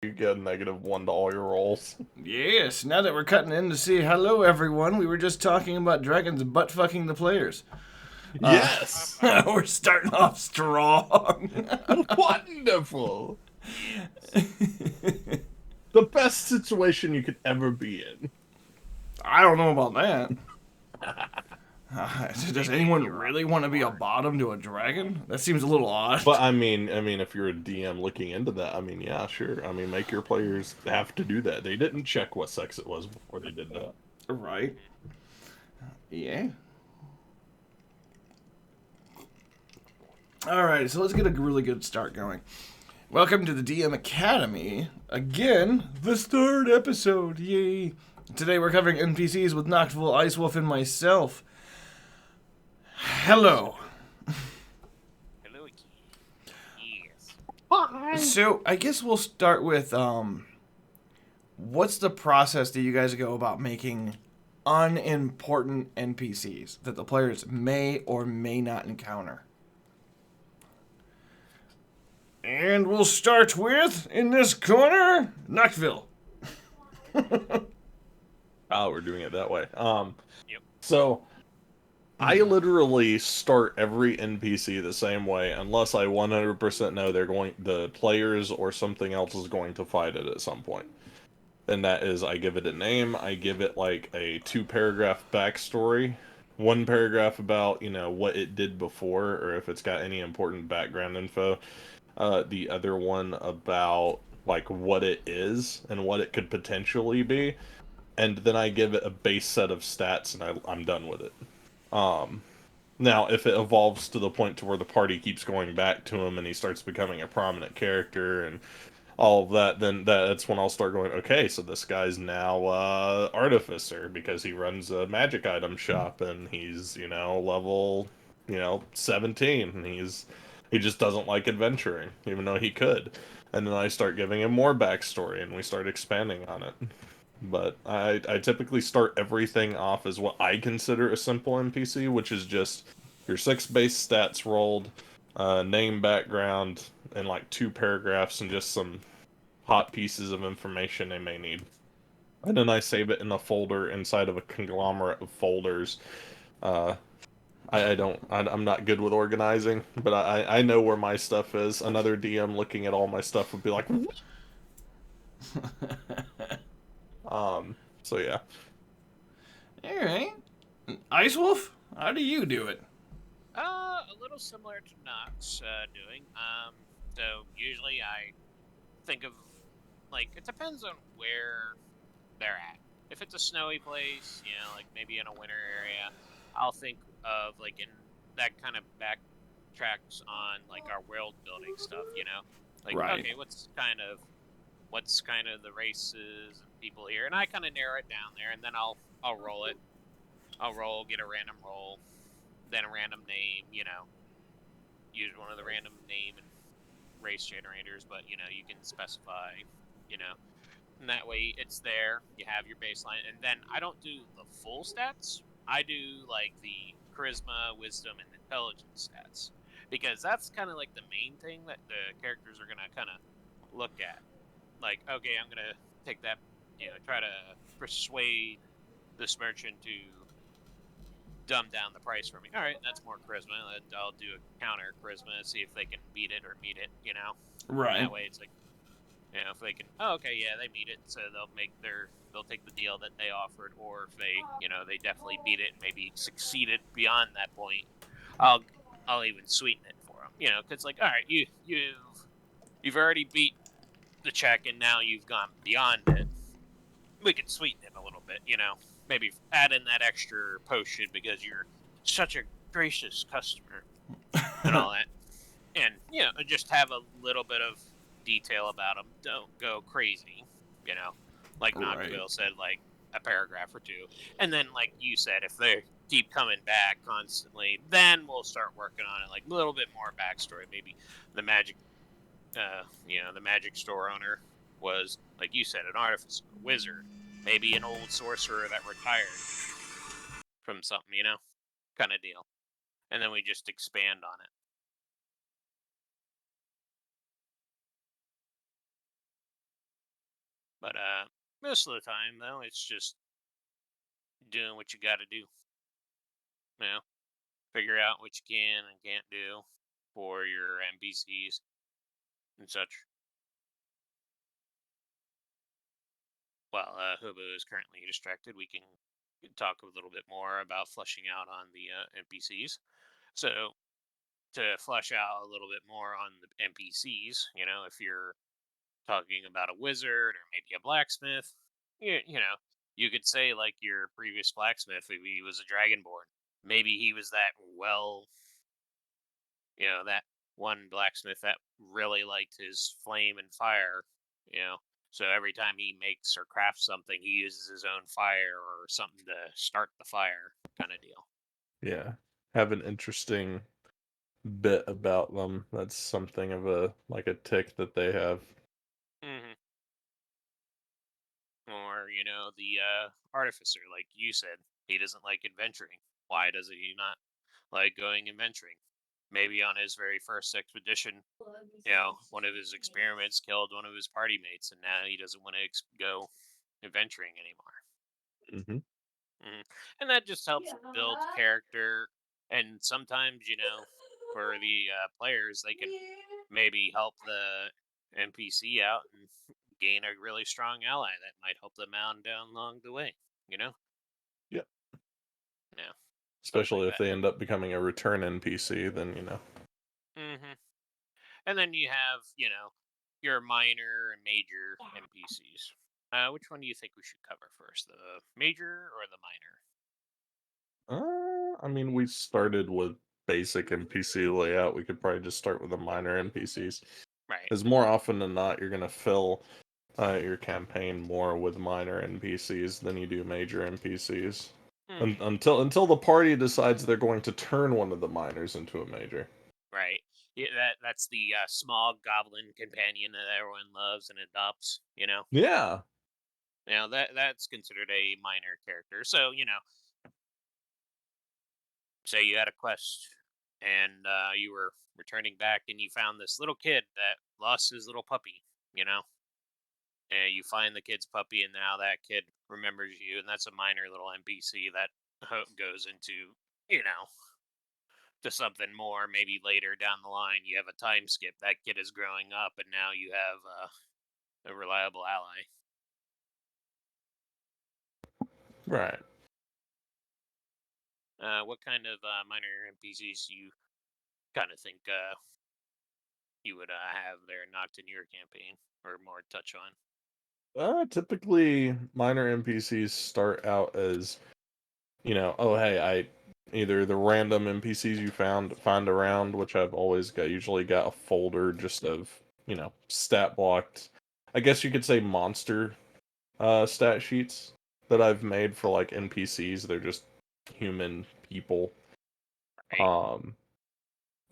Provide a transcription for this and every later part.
you get a -1 to all your rolls. Yes, now that we're cutting in to say hello, everyone, we were just talking about dragons butt fucking the players. Uh, Yes! we're starting off strong. Wonderful! The best situation you could ever be in. I don't know about that. Does Maybe anyone you're really want to be a bottom to a dragon? That seems a little odd. But I mean, if you're a DM looking into that, I mean, yeah, sure. I mean, make your players have to do that. They didn't check what sex it was before they did that. Right. Yeah. Alright, so let's get a really good start going. Welcome to the DM Academy. Again, this third episode. Yay. Today we're covering NPCs with Noctville, Icewolf, and myself. Hello. Hello again. Yes. Hi. So I guess we'll start with what's the process that you guys go about making unimportant NPCs that the players may or may not encounter? And we'll start with, in this corner, Noctville. Oh, we're doing it that way. Yep. So I literally start every NPC the same way, unless I 100% know the players or something else is going to fight it at some point. And that is, I give it a name, I give it like a 2-paragraph backstory, 1 paragraph about, what it did before, or if it's got any important background info. The other one about, like, what it is and what it could potentially be. And then I give it a base set of stats, and I'm done with it. Now, if it evolves to the point to where the party keeps going back to him and he starts becoming a prominent character and all of that, then that's when I'll start going, okay, so this guy's now artificer because he runs a magic item shop and he's, level, 17 and he just doesn't like adventuring, even though he could. And then I start giving him more backstory and we start expanding on it. But I typically start everything off as what I consider a simple NPC, which is just your 6 base stats rolled, name, background, and like 2 paragraphs and just some hot pieces of information they may need. And then I save it in a folder inside of a conglomerate of folders. Uh, I'm not good with organizing, but I know where my stuff is. Another DM looking at all my stuff would be like, "What?" So yeah. Alright. Icewolf, how do you do it? A little similar to Nox doing. So usually I think of, like, it depends on where they're at. If it's a snowy place, like maybe in a winter area, I'll think of, like, in that kind of backtracks on, like, our world building stuff. Like, Right. okay, what's kind of the races and people here, and I kind of narrow it down there, and then I'll roll it. I'll roll, get a random roll, then a random name. Use one of the random name and race generators, but you can specify, you know, and that way it's there. You have your baseline, and then I don't do the full stats. I do like the charisma, wisdom, and intelligence stats because that's kind of like the main thing that the characters are gonna kind of look at. Like, okay, I'm gonna take that, try to persuade this merchant to dumb down the price for me. All right, that's more charisma. And I'll do a counter charisma and see if they can beat it or meet it. And Right. that way it's like, if they can, oh, okay, yeah, they meet it, so they'll take the deal that they offered, or if they definitely beat it and maybe succeeded beyond that point, I'll I'll even sweeten it for them. Because, like, all right, you've already beat the check and now you've gone beyond it. We can sweeten it a little bit. Maybe add in that extra potion because you're such a gracious customer and all that. And, just have a little bit of detail about them. Don't go crazy, you know, like Right. Knoxville said, like a paragraph or two. And then, like you said, if they keep coming back constantly, then we'll start working on it, like a little bit more backstory. Maybe the magic, the magic store owner was, like you said, an artificer, a wizard, maybe an old sorcerer that retired from something, kind of deal. And then we just expand on it. But most of the time, though, it's just doing what you got to do. You know, figure out what you can and can't do for your NPCs and such. While Hobo is currently distracted, we can talk a little bit more about fleshing out on the NPCs. So, to flesh out a little bit more on the NPCs, if you're talking about a wizard or maybe a blacksmith, you could say like your previous blacksmith, if he was a dragonborn, maybe he was that one blacksmith that really liked his flame and fire, you know. So every time he makes or crafts something, he uses his own fire or something to start the fire, kind of deal. Yeah. Have an interesting bit about them. That's something of a tick that they have. Hmm. Or the artificer, like you said, he doesn't like adventuring. Why does he not like going adventuring? Maybe on his very first expedition, one of his experiments killed one of his party mates, and now he doesn't want to go adventuring anymore. Hmm. And that just helps build character. And sometimes, for the players, they can maybe help the NPC out and gain a really strong ally that might help them out and down along the way. You know, Yeah. yeah, stuff like Especially if that. they end up becoming a return NPC, then. Hmm. And then you have, your minor and major NPCs. Which one do you think we should cover first, the major or the minor? I mean, we started with basic NPC layout. We could probably just start with the minor NPCs. Right. Because more often than not, you're going to fill your campaign more with minor NPCs than you do major NPCs. Hmm. Until the party decides they're going to turn one of the minors into a major. Right. Yeah, that's the small goblin companion that everyone loves and adopts. Yeah. That's considered a minor character. So say you had a quest and you were returning back and you found this little kid that lost his little puppy. You know, and you find the kid's puppy, and now that kid remembers you, and that's a minor little NPC that goes into you know to something more. Maybe later down the line, you have a time skip. That kid is growing up, and now you have a reliable ally. Right. What kind of minor NPCs you kind of think you would have there knocked in your campaign or more touch on? Typically, minor NPCs start out as, oh, hey, I either the random NPCs you find around, which I've always usually got a folder just of, stat blocked. I guess you could say monster stat sheets that I've made for like NPCs. They're just human people. Right. Um,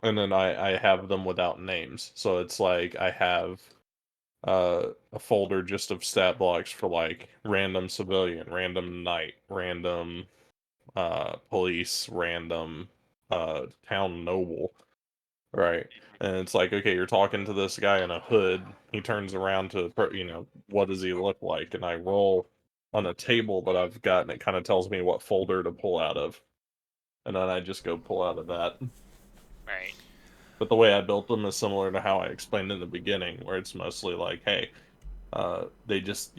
and then I have them without names. So it's like I have a folder just of stat blocks for like random civilian, random knight, random police, random town noble, right? Mhm. And it's like, okay, you're talking to this guy in a hood. He turns around to, what does he look like? And I roll on a table that I've got, and it kind of tells me what folder to pull out of. And then I just go pull out of that. Right. But the way I built them is similar to how I explained in the beginning, where it's mostly like, hey, they just,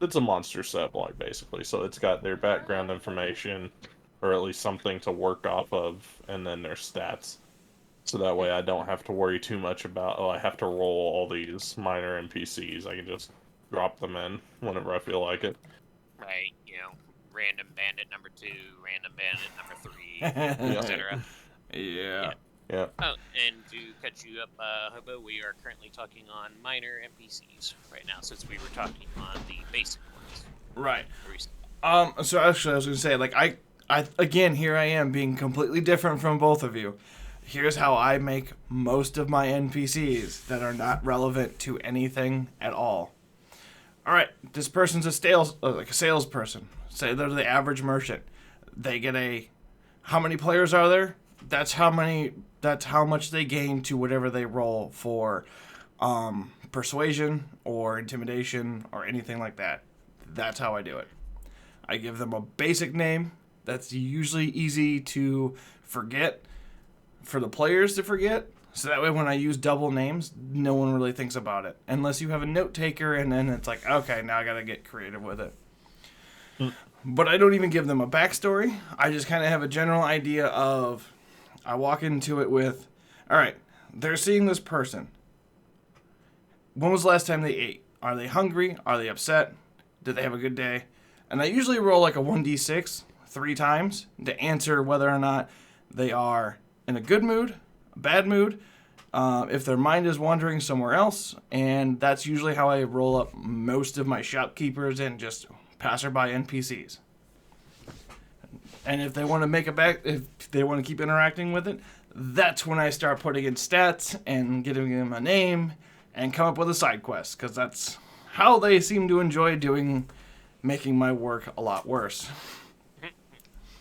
it's a monster set block basically. So it's got their background information, or at least something to work off of, and then their stats. So that way I don't have to worry too much about, oh, I have to roll all these minor NPCs. I can just drop them in whenever I feel like it. Right. Random bandit number 2, random bandit number 3, Yeah. etc. Yeah. Yeah. Yeah. Oh, and to catch you up, Hobo, we are currently talking on minor NPCs right now, since we were talking on the basic ones. Right. Recently. So actually, I was gonna say, like, I again, here I am being completely different from both of you. Here's how I make most of my NPCs that are not relevant to anything at all. All right, this person's like a salesperson. Say they're the average merchant. They get a, how many players are there? That's how many. That's how much they gain to whatever they roll for persuasion or intimidation or anything like that. That's how I do it. I give them a basic name that's usually easy to forget for the players to forget. So that way when I use double names, no one really thinks about it. Unless you have a note taker and then it's like, okay, now I got to get creative with it. But I don't even give them a backstory. I just kind of have a general idea of, I walk into it with, all right, they're seeing this person. When was the last time they ate? Are they hungry? Are they upset? Did they have a good day? And I usually roll like a 1d6 3 times to answer whether or not they are in a good mood, a bad mood, if their mind is wandering somewhere else. And that's usually how I roll up most of my shopkeepers and just passerby NPCs. And if they want to if they want to keep interacting with it, that's when I start putting in stats and giving them a name and come up with a side quest, because that's how they seem to enjoy making my work a lot worse.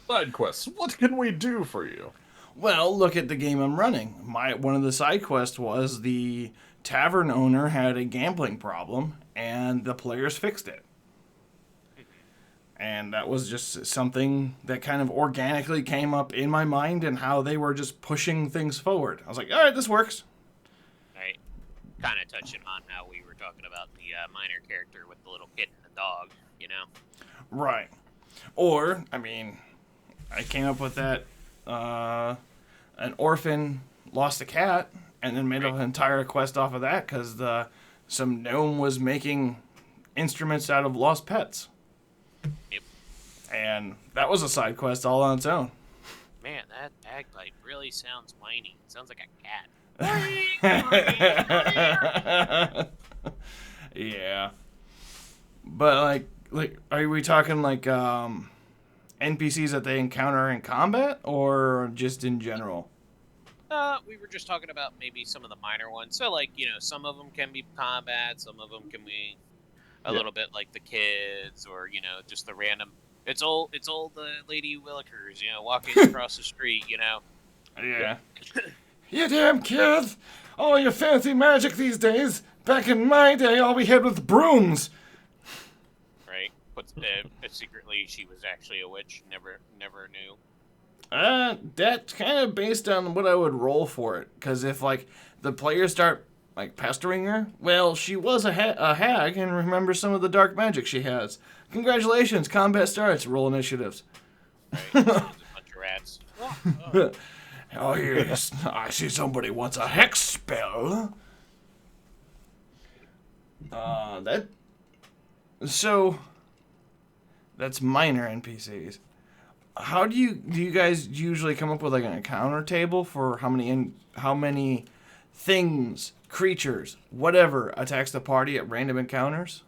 Side quests. What can we do for you? Well, look at the game I'm running. One of the side quests was the tavern owner had a gambling problem, and the players fixed it. And that was just something that kind of organically came up in my mind and how they were just pushing things forward. I was like, all right, this works. Right. Kind of touching on how we were talking about the minor character with the little kid and the dog, you know? Right. Or, I mean, I came up with that, an orphan lost a cat and then made an entire quest off of that because some gnome was making instruments out of lost pets. Yep. And that was a side quest all on its own. Man, that bagpipe really sounds whiny. It sounds like a cat. Yeah. But like are we talking like NPCs that they encounter in combat or just in general? We were just talking about maybe some of the minor ones. So like, you know, some of them can be combat, some of them can be a little bit like the kids, or you know, just the random. It's all the Lady Willikers, you know, walking across the street, you know. Yeah. You damn kids! All your fancy magic these days. Back in my day, all we had was brooms. Right. But secretly, she was actually a witch. Never knew. That's kind of based on what I would roll for it. Because if like the players start like pestering her, well, she was a hag and remember some of the dark magic she has. Congratulations, combat starts. Roll initiatives. Right. She's a bunch of rats. Oh yes, I see somebody wants a hex spell. So that's minor NPCs. How do you guys usually come up with like an encounter table for how many things, creatures, whatever attacks the party at random encounters?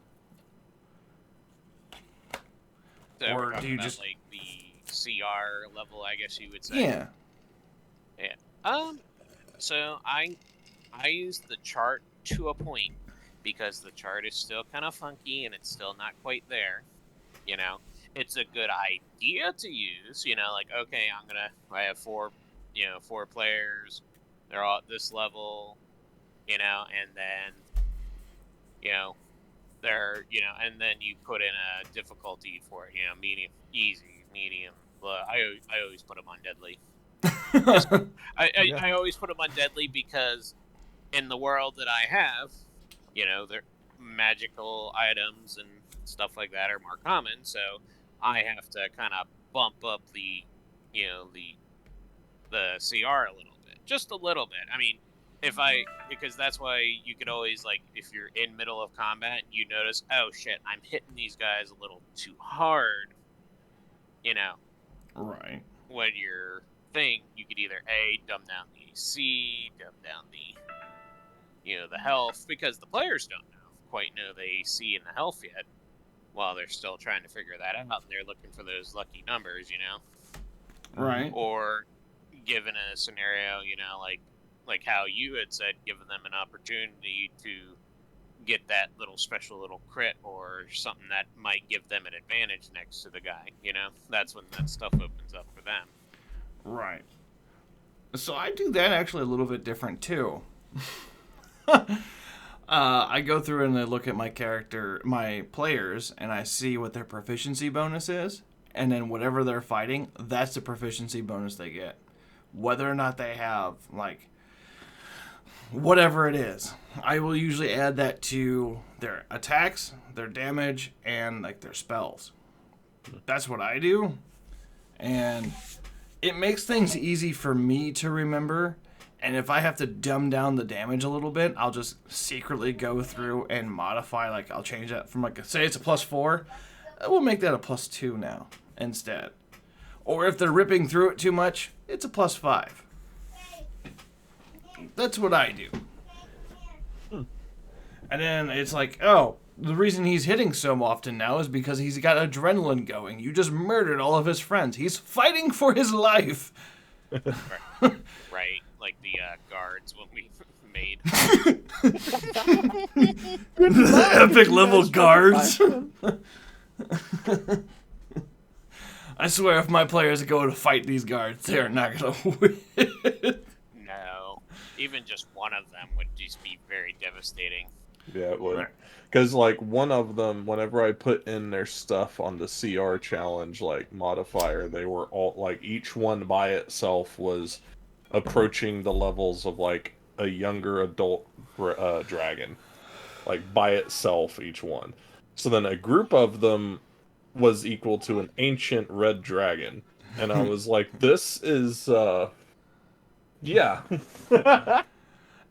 So Or we're talking do you about, just like the CR level, I guess you would say. Yeah. Yeah. So I use the chart to a point because the chart is still kind of funky and it's still not quite there. You know, it's a good idea to use. You know, like okay, I have four players. They're all at this level. You know, and then and then you put in a difficulty for it. You know, medium, easy, medium. I always put them on deadly. I always put them on deadly because in the world that I have, you know, their magical items and stuff like that are more common, so I have to kind of bump up the CR a little bit, just a little bit. I mean, because that's why you could always, like, if you're in middle of combat and you notice, oh shit, I'm hitting these guys a little too hard, you know, Right. when you're you could either dumb down the AC, dumb down the health, because the players don't quite know the AC and the health yet, while they're still trying to figure that out, and they're looking for those lucky numbers, you know. Right. Or given a scenario, you know, like how you had said, giving them an opportunity to get that special little crit or something that might give them an advantage next to the guy, you know. That's when that stuff opens up for them. Right. So I do that actually a little bit different too. I go through and I look at my players, and I see what their proficiency bonus is, and then whatever they're fighting, that's the proficiency bonus they get. Whether or not they have, like, whatever it is, I will usually add that to their attacks, their damage, and, like, their spells. That's what I do, and it makes things easy for me to remember. And if I have to dumb down the damage a little bit, I'll just secretly go through and modify. Like, I'll change that from, like, say it's a +4. We'll make that a +2 now instead. Or if they're ripping through it too much, it's a +5. That's what I do. And then it's like, oh, the reason he's hitting so often now is because he's got adrenaline going. You just murdered all of his friends. He's fighting for his life. Right, like the guards when we made. The epic level guards. I swear, if my players go to fight these guards, they are not going to win. No, even just one of them would just be very devastating. Yeah, it would. Because, like, one of them, whenever I put in their stuff on the CR challenge, like, modifier, they were all, like, each one by itself was approaching the levels of, like, a younger adult dragon. Like, by itself, each one. So then a group of them was equal to an ancient red dragon. And I was like, this is, yeah.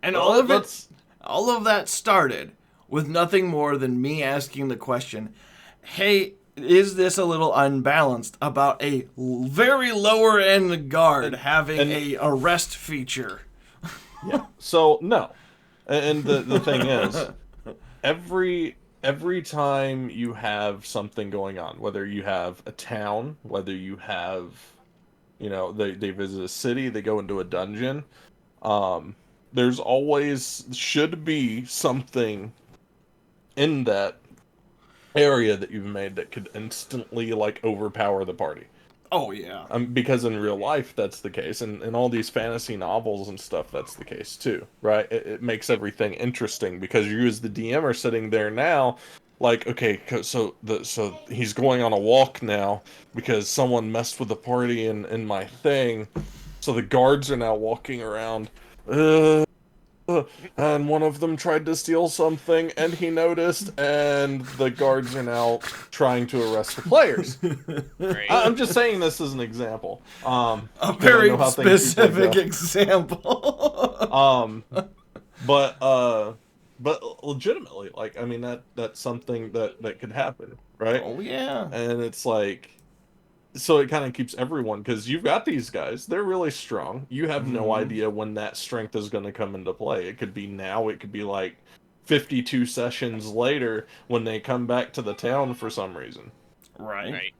And all of that started with nothing more than me asking the question, hey, is this a little unbalanced about a very lower end guard having a arrest feature? Yeah. So, no. And the thing is, every time you have something going on, whether you have a town, whether you have, you know, they visit a city, they go into a dungeon, there's always should be something in that area that you've made that could instantly, like, overpower the party. Oh, yeah. Because in real life, that's the case. And in all these fantasy novels and stuff, that's the case, too, right? It makes everything interesting, because you as the DM are sitting there now, like, okay, so he's going on a walk now because someone messed with the party in my thing. So the guards are now walking around. And one of them tried to steal something, and he noticed, and the guards are now trying to arrest the players. Right. I'm just saying this as an example. A very specific example. But legitimately, like, I mean, that's something that could happen, right? Oh, yeah. And it's like, so it kind of keeps everyone, because you've got these guys, they're really strong. You have no idea when that strength is going to come into play. It could be now, it could be like 52 sessions later when they come back to the town for some reason. Right.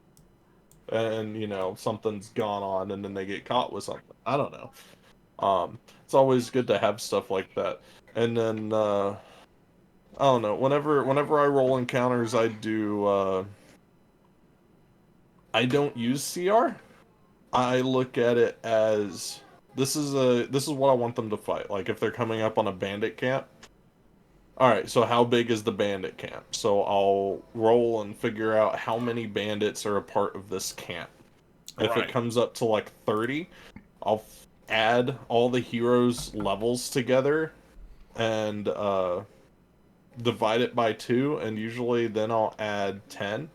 And, you know, something's gone on and then they get caught with something. I don't know. It's always good to have stuff like that. And then, I don't know, whenever I roll encounters, I do, I don't use CR. I look at it as this is what I want them to fight. Like, if they're coming up on a bandit camp, all right, so how big is the bandit camp? So I'll roll and figure out how many bandits are a part of this camp. If it comes up to like 30, I'll add all the heroes' levels together and divide it by 2, and usually then I'll add 10.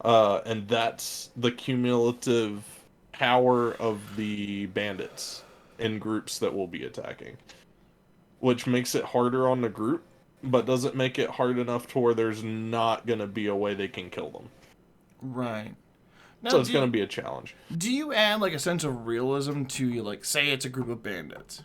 And that's the cumulative power of the bandits in groups that will be attacking. Which makes it harder on the group, but doesn't make it hard enough to where there's not going to be a way they can kill them. Right. Now, so it's going to be a challenge. Do you add, like, a sense of realism to, like, say it's a group of bandits?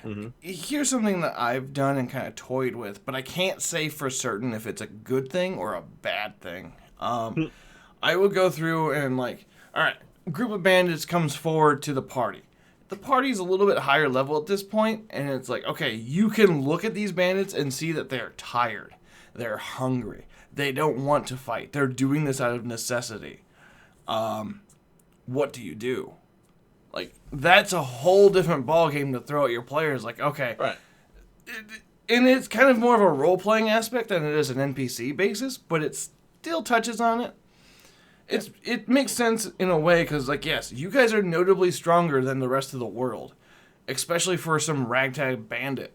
Mm-hmm. Here's something that I've done and kind of toyed with, but I can't say for certain if it's a good thing or a bad thing. I will go through and, like, all right, a group of bandits comes forward to the party. The party's a little bit higher level at this point, and it's like, okay, you can look at these bandits and see that they're tired. They're hungry. They don't want to fight. They're doing this out of necessity. What do you do? Like, that's a whole different ballgame to throw at your players. Like, okay, right. And it's kind of more of a role-playing aspect than it is an NPC basis, but it still touches on it. It makes sense in a way because, like, yes, you guys are notably stronger than the rest of the world, especially for some ragtag bandit.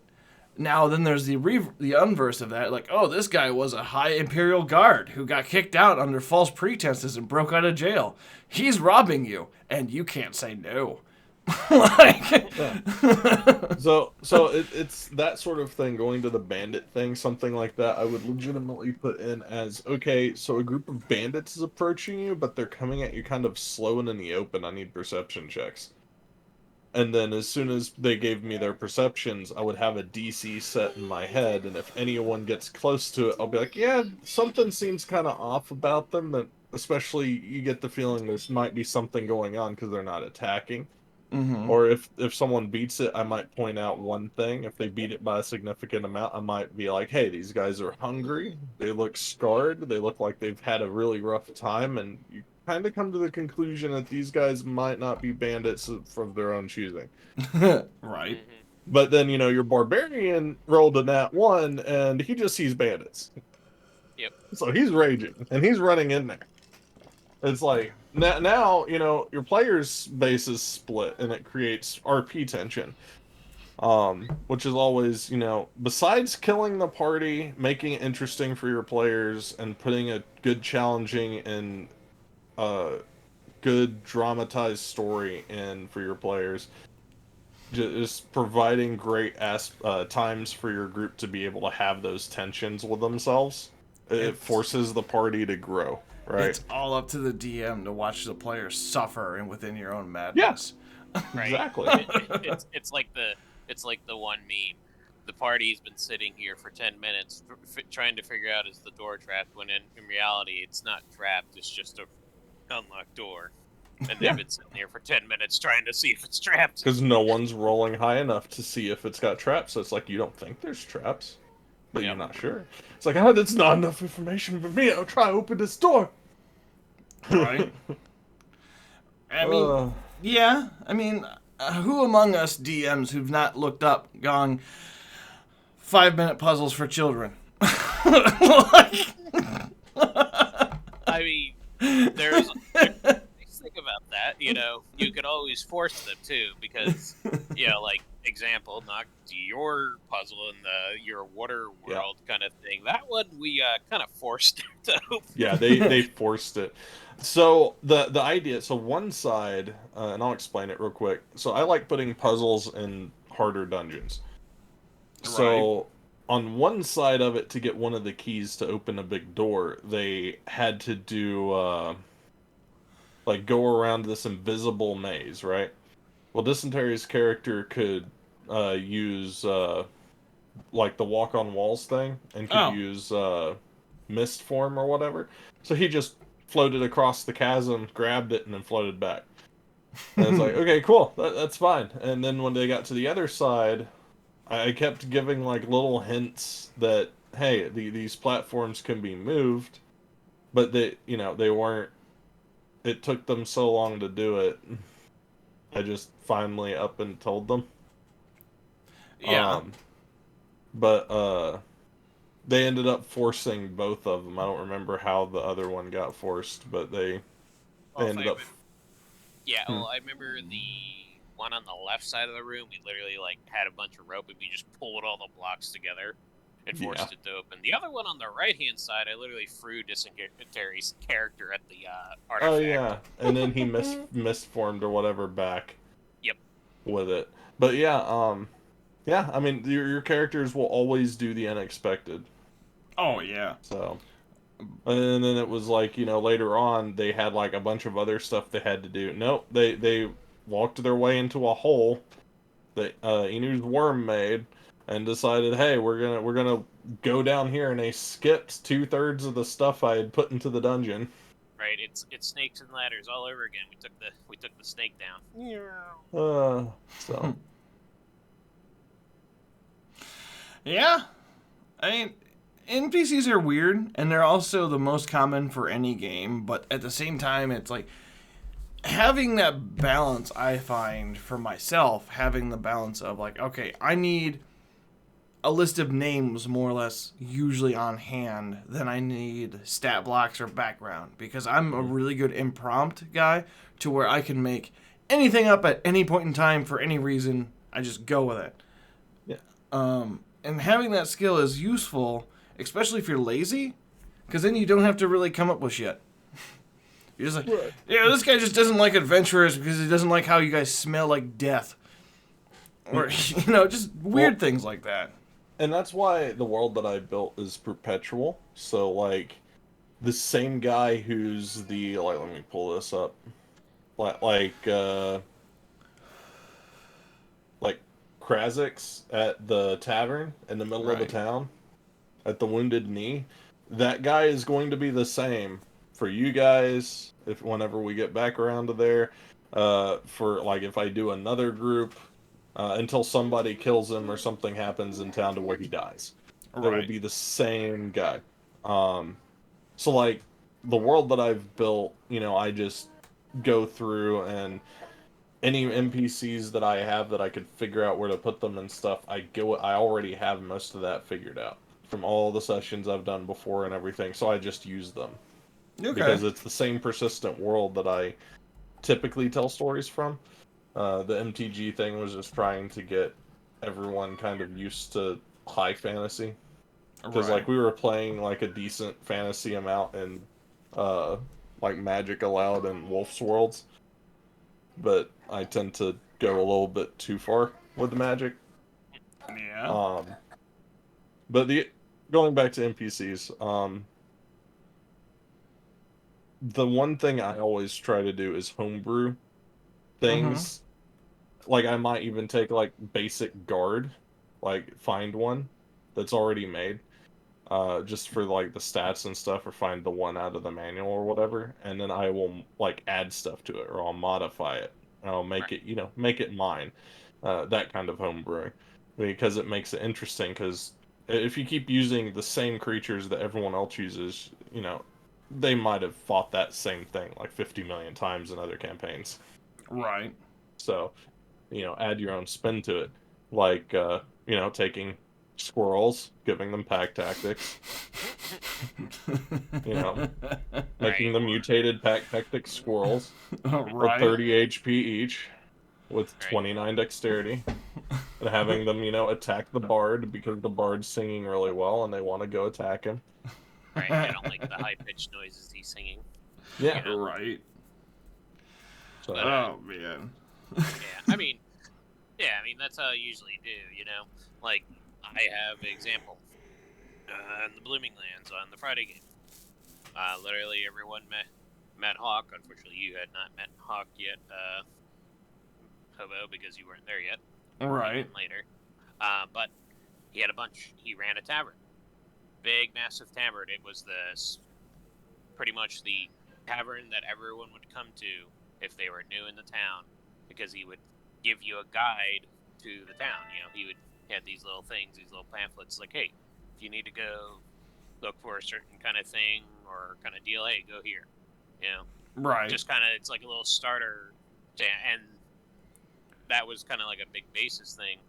Now, then there's the inverse of that. Like, oh, this guy was a high Imperial guard who got kicked out under false pretenses and broke out of jail. He's robbing you, and you can't say no. Like, It's that sort of thing, going to the bandit thing, something like that. I would legitimately put in as, okay, so a group of bandits is approaching you, but they're coming at you kind of slow and in the open. I need perception checks. And then as soon as they gave me their perceptions, I would have a DC set in my head, and if anyone gets close to it, I'll be like, yeah, something seems kind of off about them, that especially you get the feeling there might be something going on because they're not attacking. mm-hmm. Or if someone beats it, I might point out one thing. If they beat it by a significant amount, I might be like, hey, these guys are hungry. They look scarred. They look like they've had a really rough time. And you kind of come to the conclusion that these guys might not be bandits from their own choosing. Right. But then, your barbarian rolled a nat 1, and he just sees bandits. Yep. So he's raging, and he's running in there. It's like, now, your player's base is split, and it creates RP tension. Which is always, besides killing the party, making it interesting for your players, and putting a good challenging and good dramatized story in for your players, just providing great times for your group to be able to have those tensions with themselves. It forces the party to grow. Right. It's all up to the DM to watch the players suffer and within your own madness. Yeah, Right. Exactly. It's like the one meme. The party's been sitting here for 10 minutes trying to figure out is the door trapped, when in reality it's not trapped. It's just a unlocked door, and they've been sitting here for 10 minutes trying to see if it's trapped. Because no one's rolling high enough to see if it's got traps. So it's like, you don't think there's traps, but you're not sure. It's like, oh, that's not enough information for me. I'll try to open this door. Right. I mean, yeah. I mean, who among us DMs who've not looked up, gone 5-minute puzzles for children? I mean, there's think about that. You could always force them to, because like example, knock your puzzle in your water world kind of thing. That one we kind of forced to open. Yeah, they forced it. So the idea, so one side, and I'll explain it real quick. So I like putting puzzles in harder dungeons. So on one side of it, to get one of the keys to open a big door, they had to do go around this invisible maze, right? Well, Dysentery's character could use the walk on walls thing, and could use mist form or whatever. So he just floated across the chasm, grabbed it, and then floated back. And it's like, okay, cool, that's fine. And then when they got to the other side, I kept giving little hints that, hey, these platforms can be moved, but they weren't. It took them so long to do it. I just finally up and told them. Yeah. But they ended up forcing both of them. I don't remember how the other one got forced, but they ended up. Yeah, well, I remember the one on the left side of the room. We literally had a bunch of rope, and we just pulled all the blocks together and forced it to open. The other one on the right-hand side, I literally threw Dysentery's character at the artifact. Oh yeah, and then he misformed or whatever back. Yep. With it, but yeah, I mean, your characters will always do the unexpected. Oh yeah. So, and then it was later on they had a bunch of other stuff they had to do. Nope, they walked their way into a hole that Enu's worm made, and decided, hey, we're gonna go down here, and they skipped 2/3 of the stuff I had put into the dungeon. Right, it's snakes and ladders all over again. We took the snake down. So. Yeah, I mean, NPCs are weird, and they're also the most common for any game. But at the same time, it's having that balance. I find for myself, having the balance of okay, I need a list of names more or less usually on hand than I need stat blocks or background, because I'm a really good impromptu guy to where I can make anything up at any point in time for any reason. I just go with it. Yeah. And having that skill is useful, especially if you're lazy, because then you don't have to really come up with shit. You're just like, Right. yeah, this guy just doesn't like adventurers because he doesn't like how you guys smell like death. Or, just weird things like that. And that's why the world that I built is perpetual. So, like, the same guy who's like, let me pull this up. Like Krazix at the tavern in the middle of the Right. town, at the Wounded Knee. That guy is going to be the same for you guys if whenever we get back around to there. For like if I do another group, until somebody kills him or something happens in town to where he dies. It will Right. be the same guy. So like the world that I've built, I just go through and any NPCs that I have that I could figure out where to put them and stuff, I already have most of that figured out from all the sessions I've done before and everything, so I just use them. Okay. Because it's the same persistent world that I typically tell stories from. The MTG thing was just trying to get everyone kind of used to high fantasy. Because Right. like we were playing like a decent fantasy amount in like Magic Aloud and Wolf's Worlds, but I tend to go a little bit too far with the magic. Yeah. Um, but going back to NPCs, the one thing I always try to do is homebrew Mm-hmm. things. Like I might even take like basic guard, like find one that's already made, just for like the stats and stuff, or find the one out of the manual or whatever, and then I will like add stuff to it or I'll modify it. And I'll make Right. it, make it mine. That kind of homebrewing, because it makes it interesting. Because if you keep using the same creatures that everyone else uses, they might have fought that same thing like 50 million times in other campaigns. Right. So, add your own spin to it, like taking squirrels, giving them pack tactics, you know, making Right. them mutated pack tactic squirrels at Right. 30 HP each with Right. 29 dexterity, and having them, attack the bard because the bard's singing really well and they want to go attack him. Right. They don't like the high pitched noises he's singing. Yeah. Right. So, But Oh man. yeah, I mean, that's how I usually do. Like I have an example in the Blooming Lands on the Friday game. Literally everyone met Hawk. Unfortunately, you had not met Hawk yet, Hobo, because you weren't there yet. Right. Later, but he had a bunch. He ran a tavern, big, massive tavern. It was pretty much the tavern that everyone would come to if they were new in the town, because he would give you a guide to the town. He had these little things, these little pamphlets, like, hey, if you need to go look for a certain kind of thing or kind of deal, hey, go here. Right. Just kind of, it's like a little starter, and that was kind of like a big basis thing.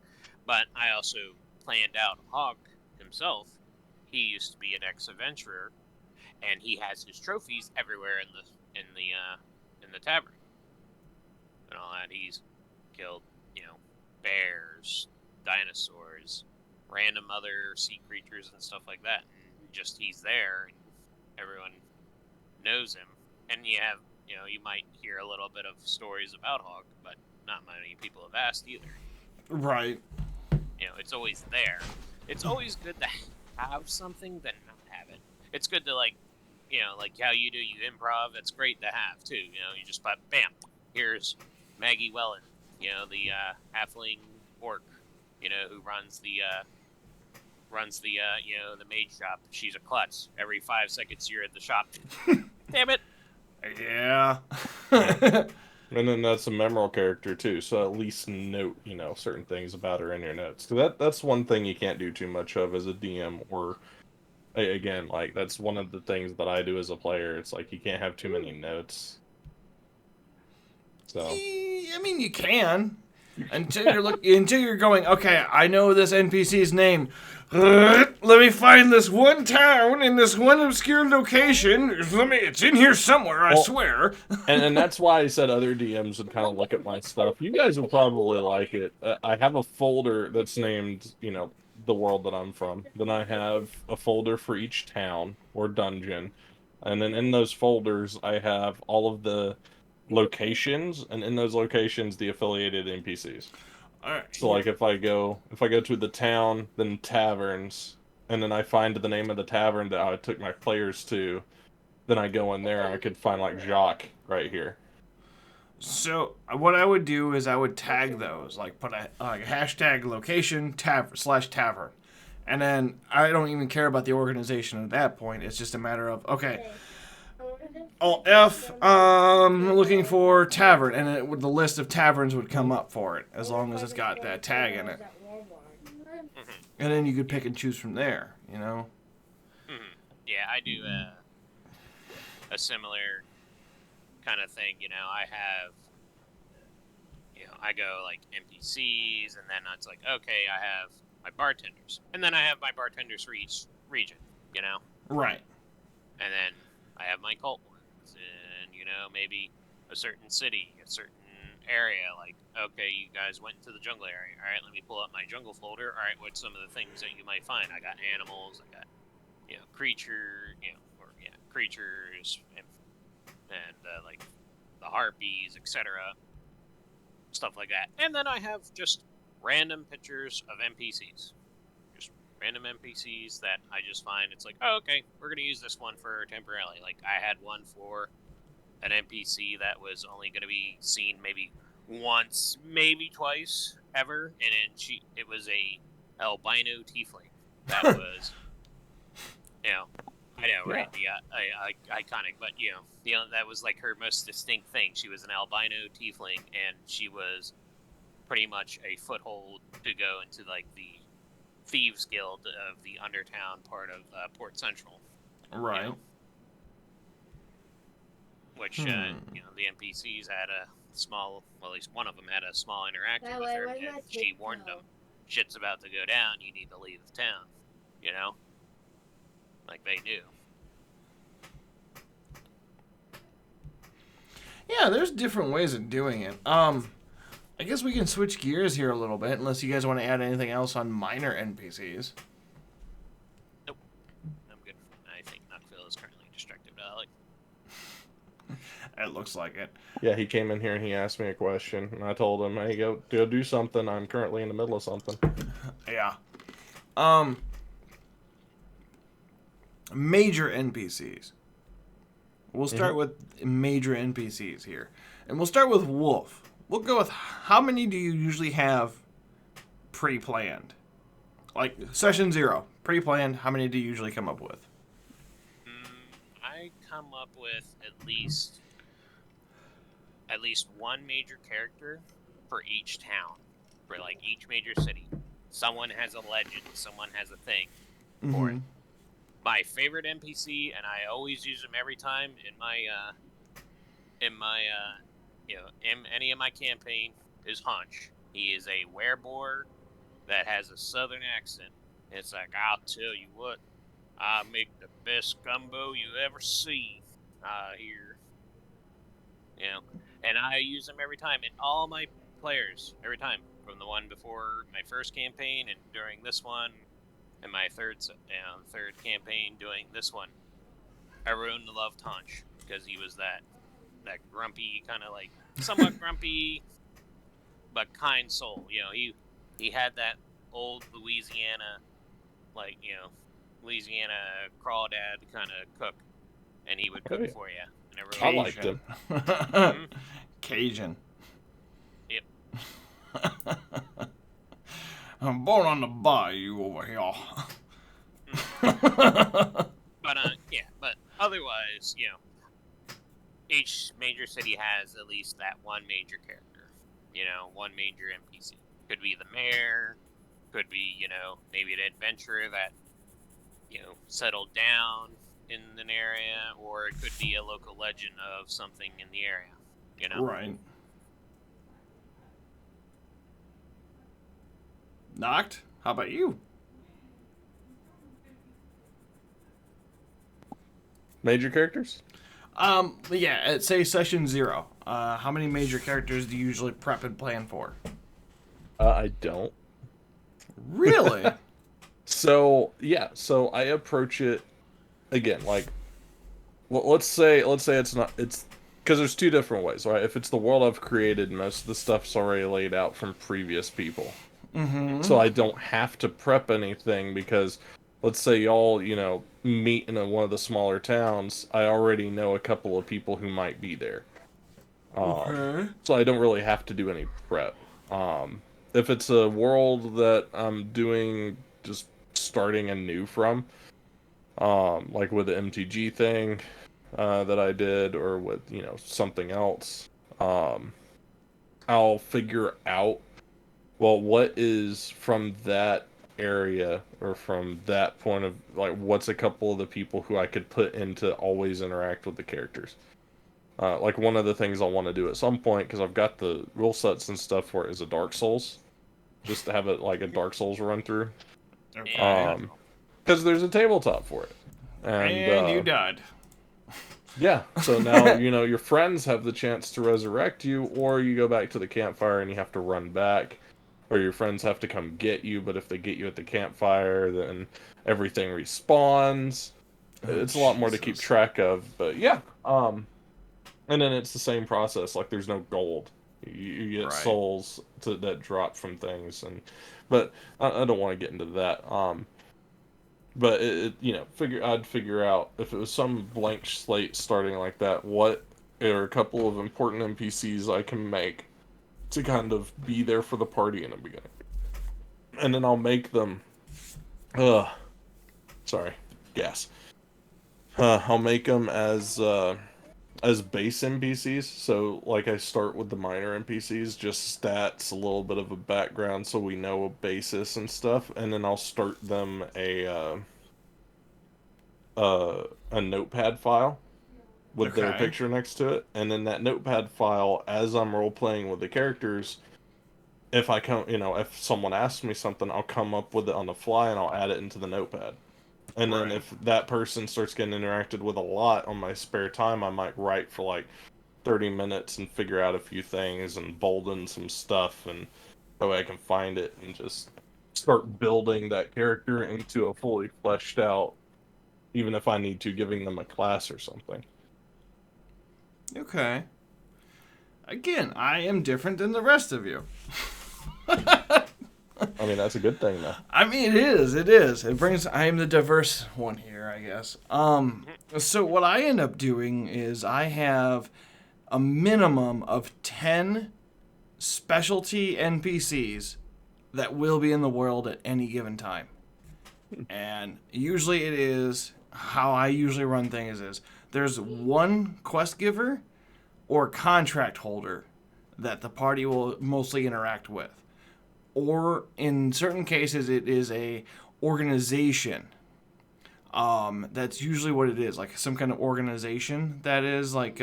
But I also planned out Hawk himself. He used to be an ex-adventurer, and he has his trophies everywhere in the tavern and all that. He's killed, bears, dinosaurs, random other sea creatures and stuff like that. And just he's there, and everyone knows him. And you might hear a little bit of stories about Hawk, but not many people have asked either. Right. It's always there. It's always good to have something than not have it. It's good to like how you do, you improv. That's great to have too. You just put, bam, here's Maggie Wellen, the halfling orc, who runs the the maid shop. She's a klutz. Every 5 seconds you're at the shop. Damn it. Yeah. and then that's a memorable character too, so at least note, certain things about her in your notes. Because that's one thing you can't do too much of as a DM, or again, like that's one of the things that I do as a player. It's like you can't have too many notes. So I mean, you can. until you're going, okay, I know this NPC's name. Let me find this one town in this one obscure location. It's in here somewhere, I swear. and that's why I said other DMs would kind of look at my stuff. You guys will probably like it. I have a folder that's named, the world that I'm from. Then I have a folder for each town or dungeon. And then in those folders, I have all of the locations, and in those locations, the affiliated NPCs. All right. So like if I go to the town, then taverns, and then I find the name of the tavern that I took my players to, then I go in there and I could find like Jacques right here. So what I would do is I would tag those, like put a hashtag location /tavern, and then I don't even care about the organization at that point. It's just a matter of okay. Alt F, looking for tavern, and the list of taverns would come up for it as long as it's got that tag in it. And then you could pick and choose from there, Yeah, I do a similar kind of thing. I go like NPCs, and then it's like, okay, I have my bartenders, and then I have my bartenders for each region, Right. And then I have my cult ones, and maybe a certain city, a certain area. Like, okay, you guys went into the jungle area. All right, let me pull up my jungle folder. All right, what's some of the things that you might find? I got animals. I got creatures, and like the harpies, etc. Stuff like that. And then I have just random pictures of NPCs. Just random NPCs that I just find. It's like, oh, okay, we're going to use this one for temporarily. Like, I had one for an NPC that was only going to be seen maybe once, maybe twice, ever. And then it was a albino tiefling. That was, I know, right? Yeah, iconic, but that was like her most distinct thing. She was an albino tiefling, and she was pretty much a foothold to go into like the Thieves Guild of the Undertown part of Port Central. Right. Which the NPCs had a small, well, at least one of them had a small interaction with her, and she warned them, "Shit's about to go down. You need to leave the town." Like they knew. Yeah, there's different ways of doing it. I guess we can switch gears here a little bit, unless you guys want to add anything else on minor NPCs. Nope. I'm good. I think Knockville is currently distracted, Alec. It looks like it. Yeah, he came in here and he asked me a question, and I told him, "Hey, go do something. I'm currently in the middle of something." Yeah. Major NPCs. We'll start with major NPCs here. And we'll start with Wolf. We'll go with how many do you usually have pre-planned? Like, session 0, pre-planned, how many do you usually come up with? I come up with at least one major character for each town. For, like, each major city. Someone has a legend. Someone has a thing for it. My favorite NPC, and I always use him every time in any of my campaign, is Hunch. He is a wereboar that has a southern accent. It's like, I'll tell you what, I make the best gumbo you ever see here. And I use him every time, and all my players, every time, from the one before my first campaign and during this one, and my third campaign doing this one, everyone loved Hunch because he was that grumpy, kind of like somewhat grumpy, but kind soul. He had that old Louisiana, Louisiana crawdad kind of cook, and he would cook for you. And I liked him. Cajun. Yep. I'm born on the bayou over here. But otherwise, each major city has at least that one major character. One major NPC. Could be the mayor, could be, maybe an adventurer that, settled down in an area, or it could be a local legend of something in the area, Right. Knocked. How about you? Major characters? Yeah, at say session 0. How many major characters do you usually prep and plan for? I don't. Really? So yeah, so I approach it again like, well, let's say it's because there's two different ways, right? If it's the world I've created, most of the stuff's already laid out from previous people, so I don't have to prep anything because let's say y'all meet in one of the smaller towns. I already know a couple of people who might be there. Okay. So I don't really have to do any prep. If it's a world that I'm doing just starting anew from, like with the MTG thing that I did, or with something else, I'll figure out well what is from that area or from that point of like what's a couple of the people who I could put in to always interact with the characters. Like one of the things I want to do at some point, because I've got the rule sets and stuff for it, is a Dark Souls, just to have it like a Dark Souls run through. Okay. Because there's a tabletop for it, And you died. yeah. So now your friends have the chance to resurrect you, or you go back to the campfire and you have to run back, or your friends have to come get you. But if they get you at the campfire, then everything respawns. It's a lot more to keep Jesus. track of, but yeah. And then it's the same process. Like there's no gold. You get Right. souls that drop from things, but I don't want to get into that. But I'd figure out if it was some blank slate starting like that, what are a couple of important NPCs I can make to kind of be there for the party in the beginning, and then I'll make them. Sorry, gas. I'll make them as base NPCs. So like I start with the minor NPCs, just stats, a little bit of a background so we know a basis and stuff, and then I'll start them a notepad file with their Okay. picture next to it, and then that notepad file, as I'm role playing with the characters, if I come if someone asks me something, I'll come up with it on the fly and I'll add it into the notepad. And then Right. if that person starts getting interacted with a lot on my spare time, I might write for like 30 minutes and figure out a few things and bolden some stuff, and that way I can find it and just start building that character into a fully fleshed out, even if I need to, giving them a class or something. Okay. Again, I am different than the rest of you. I mean, that's a good thing, though. I mean, it is. It is. It brings. I am the diverse one here, I guess. So what I end up doing is I have a minimum of 10 specialty NPCs that will be in the world at any given time. And usually it is how I usually run things is there's one quest giver or contract holder that the party will mostly interact with. Or in certain cases it is a organization. That's usually what it is, like some kind of organization that is like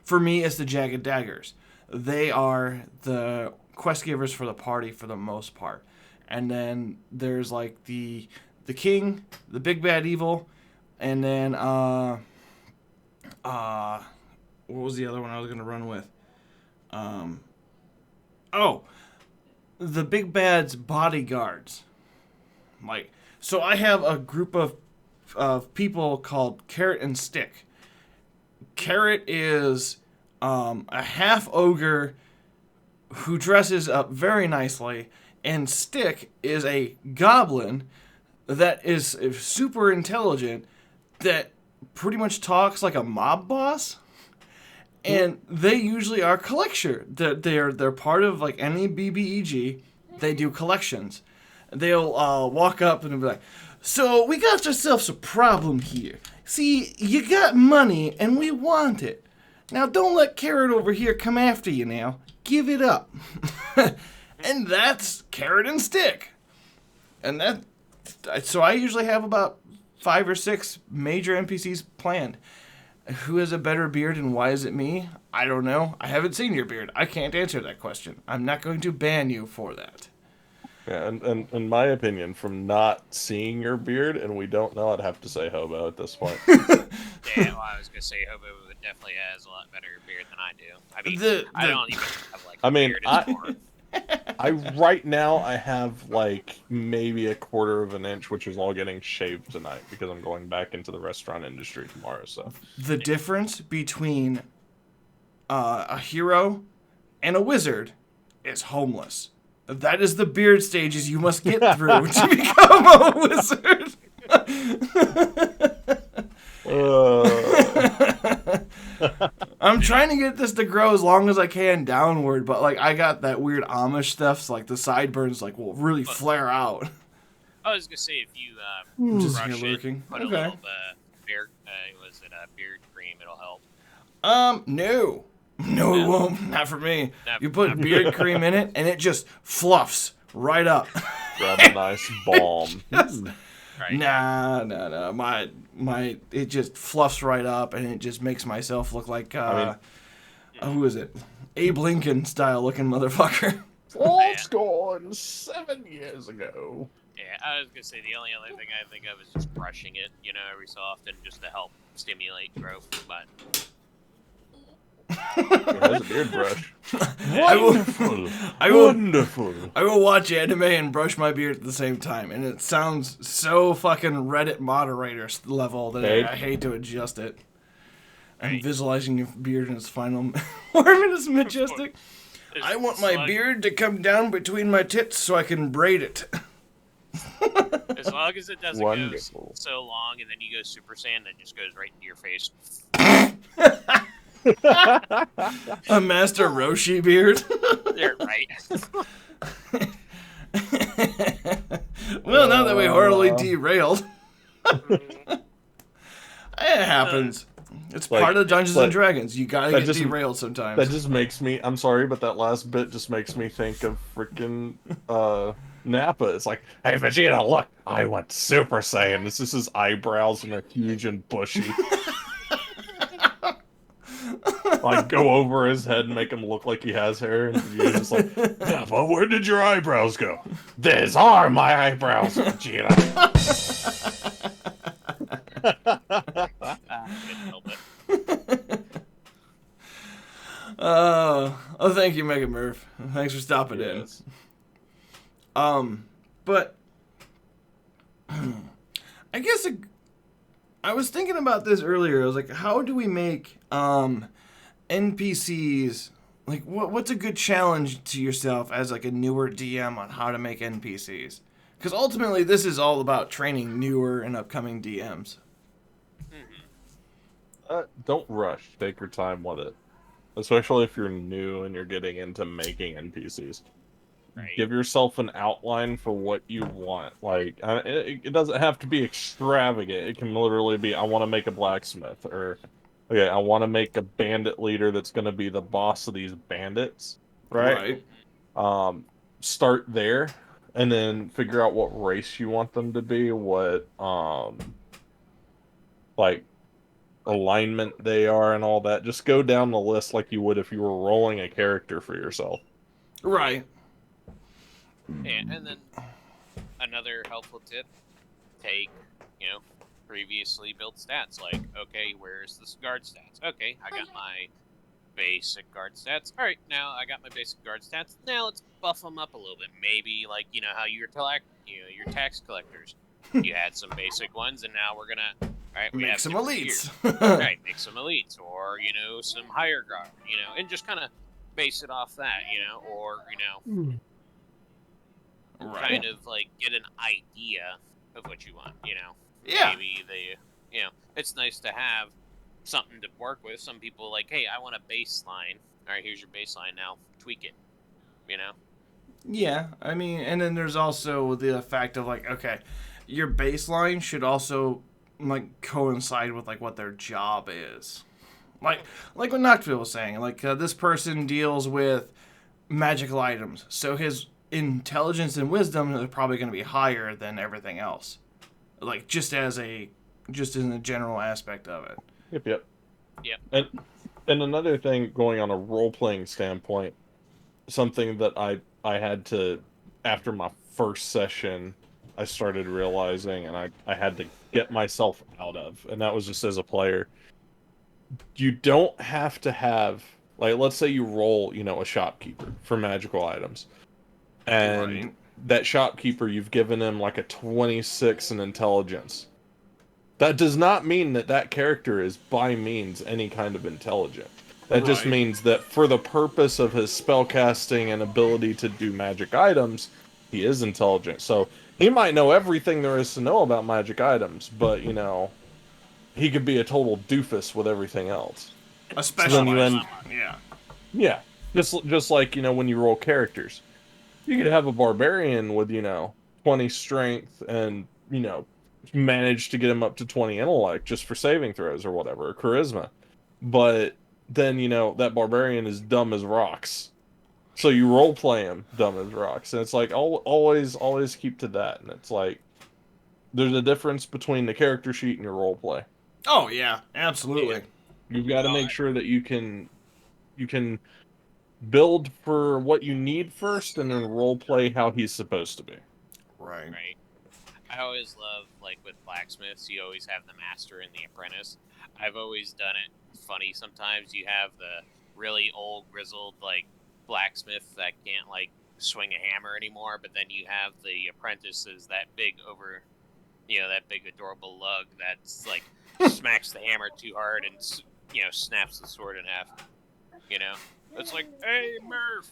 for me it's the Jagged Daggers. They are the quest givers for the party for the most part. And then there's like the king, the big bad evil, and then what was the other one I was gonna run with? The big bad's bodyguards. Like, so I have a group of people called Carrot and Stick. Carrot is a half ogre who dresses up very nicely, and Stick is a goblin that is super intelligent that pretty much talks like a mob boss. And they usually are collector. They're part of like any BBEG. They do collections. They'll walk up and be like, "So we got ourselves a problem here. See, you got money and we want it. Now don't let Carrot over here come after you now. Give it up." And that's Carrot and Stick. And so I usually have about 5 or 6 major NPCs planned. Who has a better beard and why is it me? I don't know. I haven't seen your beard. I can't answer that question. I'm not going to ban you for that. Yeah, and in my opinion, from not seeing your beard, and we don't know, I'd have to say hobo at this point. Yeah, well, I was gonna say Hobo definitely has a lot better beard than I do. I mean, I don't even have like I a mean, beard anymore. right now I have like maybe a quarter of an inch, which is all getting shaved tonight because I'm going back into the restaurant industry tomorrow. So The difference between a hero and a wizard is homeless. That is the beard stages you must get through to become a wizard. I'm trying to get this to grow as long as I can downward, but like I got that weird Amish stuff, so like the sideburns like will really flare out. I was gonna say if you Just brush here it, lurking. put Okay. a little beard, was it beard cream? It'll help. No. No, it won't. Not for me. You put not beard cream in it, and it just fluffs right up. grab a nice balm. Right. Nah. My it just fluffs right up, and it just makes myself look like who is it? Abe Lincoln style looking motherfucker. It's gone 7 years ago. Yeah, I was gonna say the only other thing I think of is just brushing it, every so often, just to help stimulate growth. But There's a beard brush. Wonderful. Wonderful. I will watch anime and brush my beard at the same time, and it sounds so fucking Reddit moderator level that I hate to adjust it. I'm visualizing your beard in its final form, and it's majestic. I want my beard to come down between my tits so I can braid it. As long as it doesn't Wonderful. go so long, and then you go Super Saiyan, that just goes right into your face. A Master Roshi beard. You're right. Well, now that we horribly derailed, it happens. It's Like- part of Dungeons like, and Dragons. You gotta that get just- derailed sometimes. That just makes me. I'm sorry, but that last bit just makes me think of freaking Nappa. It's like, hey Vegeta, look, I went Super Saiyan. This is his eyebrows and are huge and bushy. Like go over his head and make him look like he has hair, and you're just like, Nappa, where did your eyebrows go? These are my eyebrows, Vegeta. Couldn't help it. Oh, thank you, Mega Murph. Thanks for stopping Yes. in. But I guess I was thinking about this earlier. I was like, how do we make NPCs like what's a good challenge to yourself as like a newer DM on how to make NPCs? Because ultimately, this is all about training newer and upcoming DMs. Don't rush. Take your time with it. Especially if you're new and you're getting into making NPCs. Right. Give yourself an outline for what you want. Like, it doesn't have to be extravagant. It can literally be, I want to make a blacksmith. Or, okay, I want to make a bandit leader that's going to be the boss of these bandits. Right? Start there. And then figure out what race you want them to be. What, like, alignment they are and all that. Just go down the list like you would if you were rolling a character for yourself. Right. Yeah, and then another helpful tip: take, previously built stats. Like, okay, where's the guard stats? Okay, I got my basic guard stats. All right, now I got my basic guard stats. Now let's buff them up a little bit. Maybe like how your your tax collectors. You had some basic ones, and now we're gonna. All right, we Make have some different elites. tiers. Right, make some elites, or some higher guard, and just kind of base it off that, or Right. kind of like get an idea of what you want, Yeah. Maybe it's nice to have something to work with. Some people like, hey, I want a baseline. All right, here's your baseline. Now tweak it. Yeah, I mean, and then there's also the fact of like, okay, your baseline should also like coincide with like what their job is. Like what Noctville was saying, like this person deals with magical items, so his intelligence and wisdom are probably going to be higher than everything else. Like just in a general aspect of it. Yep. Yep. And another thing, going on a role playing standpoint, something that I had to, after my first session I started realizing, and I had to get myself out of, and that was just as a player. You don't have to have, like, let's say you roll, a shopkeeper for magical items, and Right. that shopkeeper, you've given him like a 26 in intelligence. That does not mean that that character is by means any kind of intelligent. That just Right. means that for the purpose of his spellcasting and ability to do magic items, he is intelligent. So he might know everything there is to know about magic items, but, he could be a total doofus with everything else. A So then you specialized. end, Yeah. yeah, just like, when you roll characters. You could have a barbarian with, 20 strength and, manage to get him up to 20 intellect just for saving throws or whatever, or charisma. But then, that barbarian is dumb as rocks. So you role play him dumb as rocks. And it's like, always keep to that. And it's like, there's a difference between the character sheet and your role play. Oh yeah, Yeah. absolutely. You've got to No, make sure that you can build for what you need first and then role play how he's supposed to be. Right. right. I always love, like, with blacksmiths, you always have the master and the apprentice. I've always done it funny sometimes. You have the really old, grizzled, like, blacksmith that can't, like, swing a hammer anymore, but then you have the apprentices, that big that big adorable lug that's, like, smacks the hammer too hard and, snaps the sword in half. You know? It's like, hey, Murph,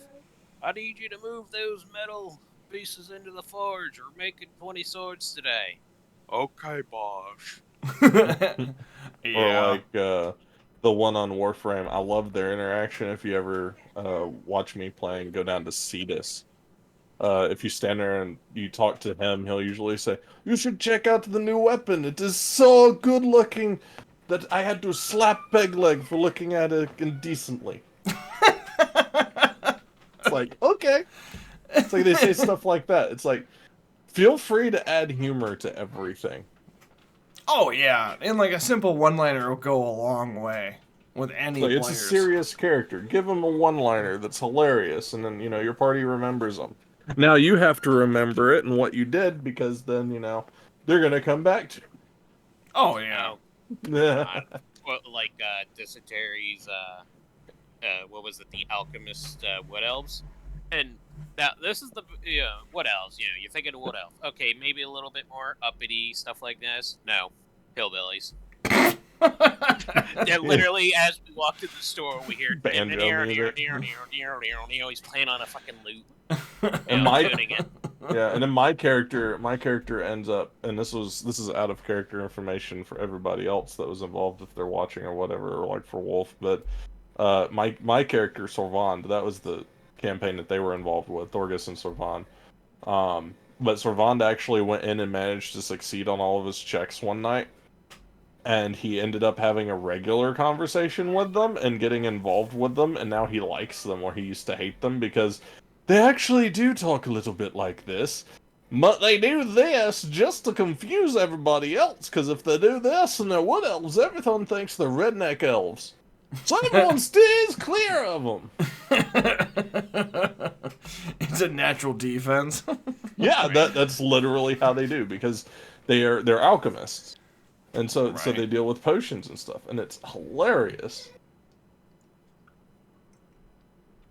I need you to move those metal pieces into the forge. We're making 20 swords today. Okay, boss. Or Yeah. like the one on Warframe. I love their interaction. If you ever watch me playing, go down to Cetus. If you stand there and you talk to him, he'll usually say, "You should check out the new weapon. It is so good looking that I had to slap Pegleg for looking at it indecently." It's like, okay. It's like they say stuff like that. It's like, feel free to add humor to everything. Oh yeah, and like a simple one-liner will go a long way with any Like, it's a players. serious character. Give him a one-liner that's hilarious, and then, your party remembers them. Now you have to remember it and what you did, because then, they're gonna come back to Oh yeah. Oh, you. God. Well, like, Dysentery's, what was it, the Alchemist, Wood Elves? And now, this is the, Wood Elves, you're thinking of Wood Elf. Okay, maybe a little bit more uppity stuff like this. No, hillbillies. Yeah, literally, as we walked in the store, we hear Banjo music. he's playing on a fucking loop, And my tuning it. yeah, and then my character ends up, and this is out of character information for everybody else that was involved if they're watching or whatever, or like for Wolf, but my character Sorvand, that was the campaign that they were involved with, Thorgus and Sorvand. But Sorvand actually went in and managed to succeed on all of his checks one night, and he ended up having a regular conversation with them and getting involved with them, and now he likes them where he used to hate them because they actually do talk a little bit like this. But they do this just to confuse everybody else, because if they do this and they're wood elves, everyone thinks they're redneck elves. So everyone steers clear of them. It's a natural defense. Yeah, that's literally how they do, because they're alchemists. And so Right. they deal with potions and stuff, and it's hilarious.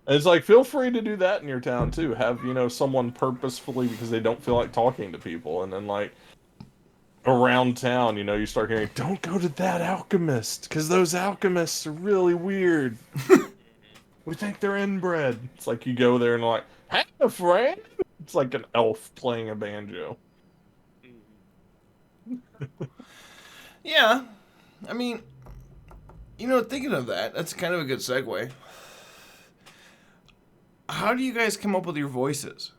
And it's like, feel free to do that in your town too. Have, someone purposefully, because they don't feel like talking to people, and then like around town, you start hearing, "Don't go to that alchemist, because those alchemists are really weird. We think they're inbred." It's like you go there and like, "Hey, friend." It's like an elf playing a banjo. Yeah. I mean, thinking of that, that's kind of a good segue. How do you guys come up with your voices?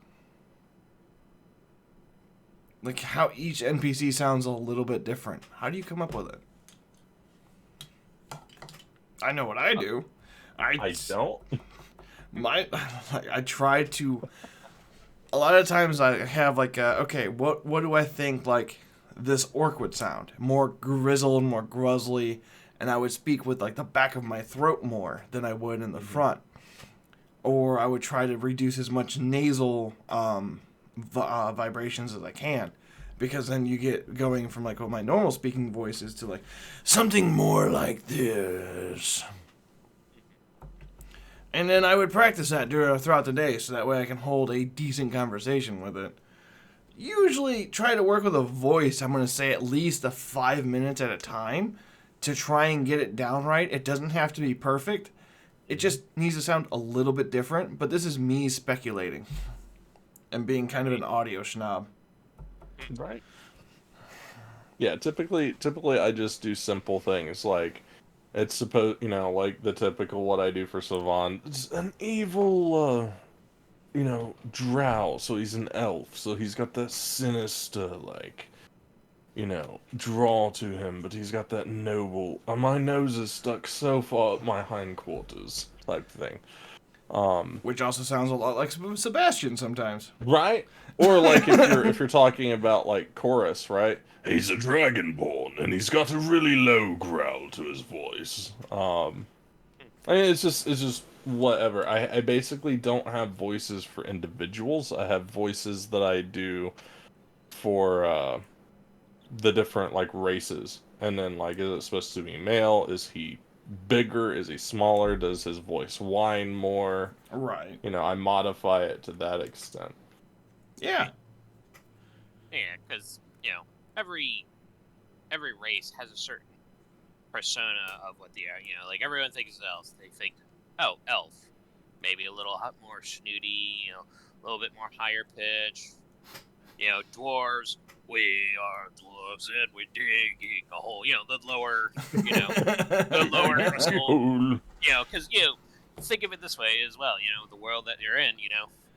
Like how each NPC sounds a little bit different. How do you come up with it? I know what I do. I don't. I try to. A lot of times I have like, okay, what do I think like this orc would sound? More grizzled, more gruzzly, and I would speak with like the back of my throat more than I would in the front. Or I would try to reduce as much nasal vibrations as I can, because then you get going from like what my normal speaking voice is to like something more like this. And then I would practice that throughout the day, so that way I can hold a decent conversation with it. Usually try to work with a voice. I'm going to say at least 5 minutes at a time to try and get it down right. It doesn't have to be perfect. It just needs to sound a little bit different, but this is me speculating and being kind of an audio snob. Right. Yeah, typically I just do simple things like it's supposed, like the typical what I do for Savon. It's an evil, drow, so he's an elf, so he's got that sinister, like, draw to him, but he's got that noble. My nose is stuck so far up my hindquarters type thing. Which also sounds a lot like Sebastian sometimes. Right? Or like if you're talking about like chorus, right? He's a dragonborn and he's got a really low growl to his voice. I mean it's just whatever. I basically don't have voices for individuals. I have voices that I do for the different like races. And then like is it supposed to be male? Is he bigger? Is he smaller? Does his voice whine more? Right. I modify it to that extent. Yeah. Yeah, because every race has a certain persona of what they are. Like everyone thinks elves. They think, oh, elf, maybe a little more snooty. A little bit more higher pitch. Dwarves. We are dwarves and we're digging a hole. The lower, the lower crystal. Because think of it this way as well. The world that you're in.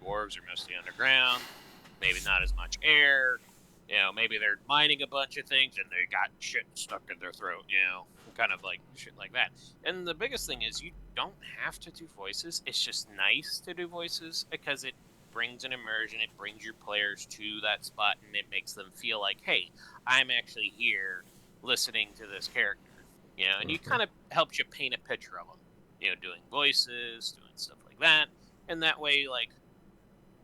Dwarves are mostly underground. Maybe not as much air. Maybe they're mining a bunch of things and they got shit stuck in their throat. Kind of like shit like that. And the biggest thing is you don't have to do voices. It's just nice to do voices because it brings an immersion. It brings your players to that spot and it makes them feel like, hey, I'm actually here listening to this character. And you kind of helps you paint a picture of them. Doing voices, doing stuff like that. And that way, like,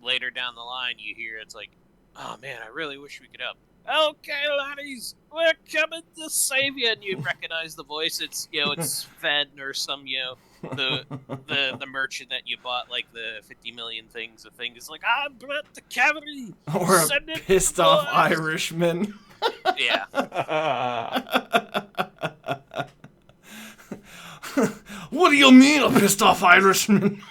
later down the line, you hear it's like, oh man, I really wish we could help. Okay, laddies, we're coming to save you, and you recognize the voice. It's it's Fed or some the merchant that you bought like the 50 million things of things. It's like I brought the cavalry, or a pissed off Irishman. Yeah. What do you mean, a pissed off Irishman?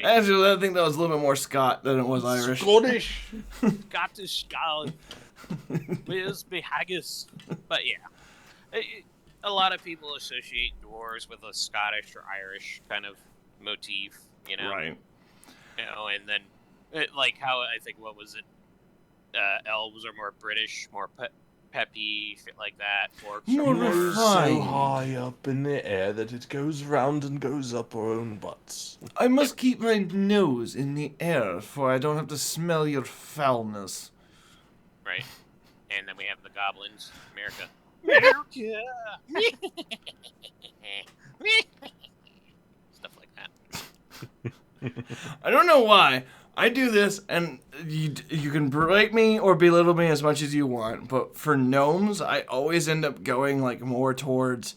Actually, I think that was a little bit more Scott than it was Irish. Scottish. Scottish Scotland. Where's the haggis? But yeah. A lot of people associate dwarves with a Scottish or Irish kind of motif, Right. And then, like how I think, what was it? Elves are more British, more peppy, shit like that. More so high up in the air that it goes round and goes up our own butts. I must keep my nose in the air, for I don't have to smell your foulness. Right. And then we have the goblins, America. America! Stuff like that. I don't know why. I do this, and you can berate me or belittle me as much as you want, but for gnomes, I always end up going like more towards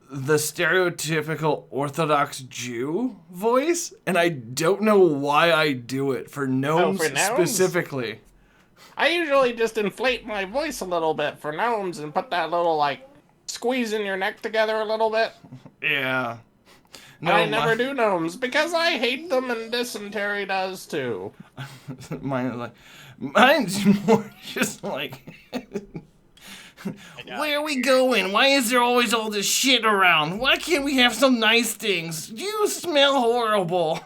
the stereotypical Orthodox Jew voice, and I don't know why I do it for gnomes, specifically. I usually just inflate my voice a little bit for gnomes and put that little like squeezing your neck together a little bit. Yeah. No, I never do gnomes because I hate them and dysentery does too. Mine's more just like, where are we going? Why is there always all this shit around? Why can't we have some nice things? You smell horrible.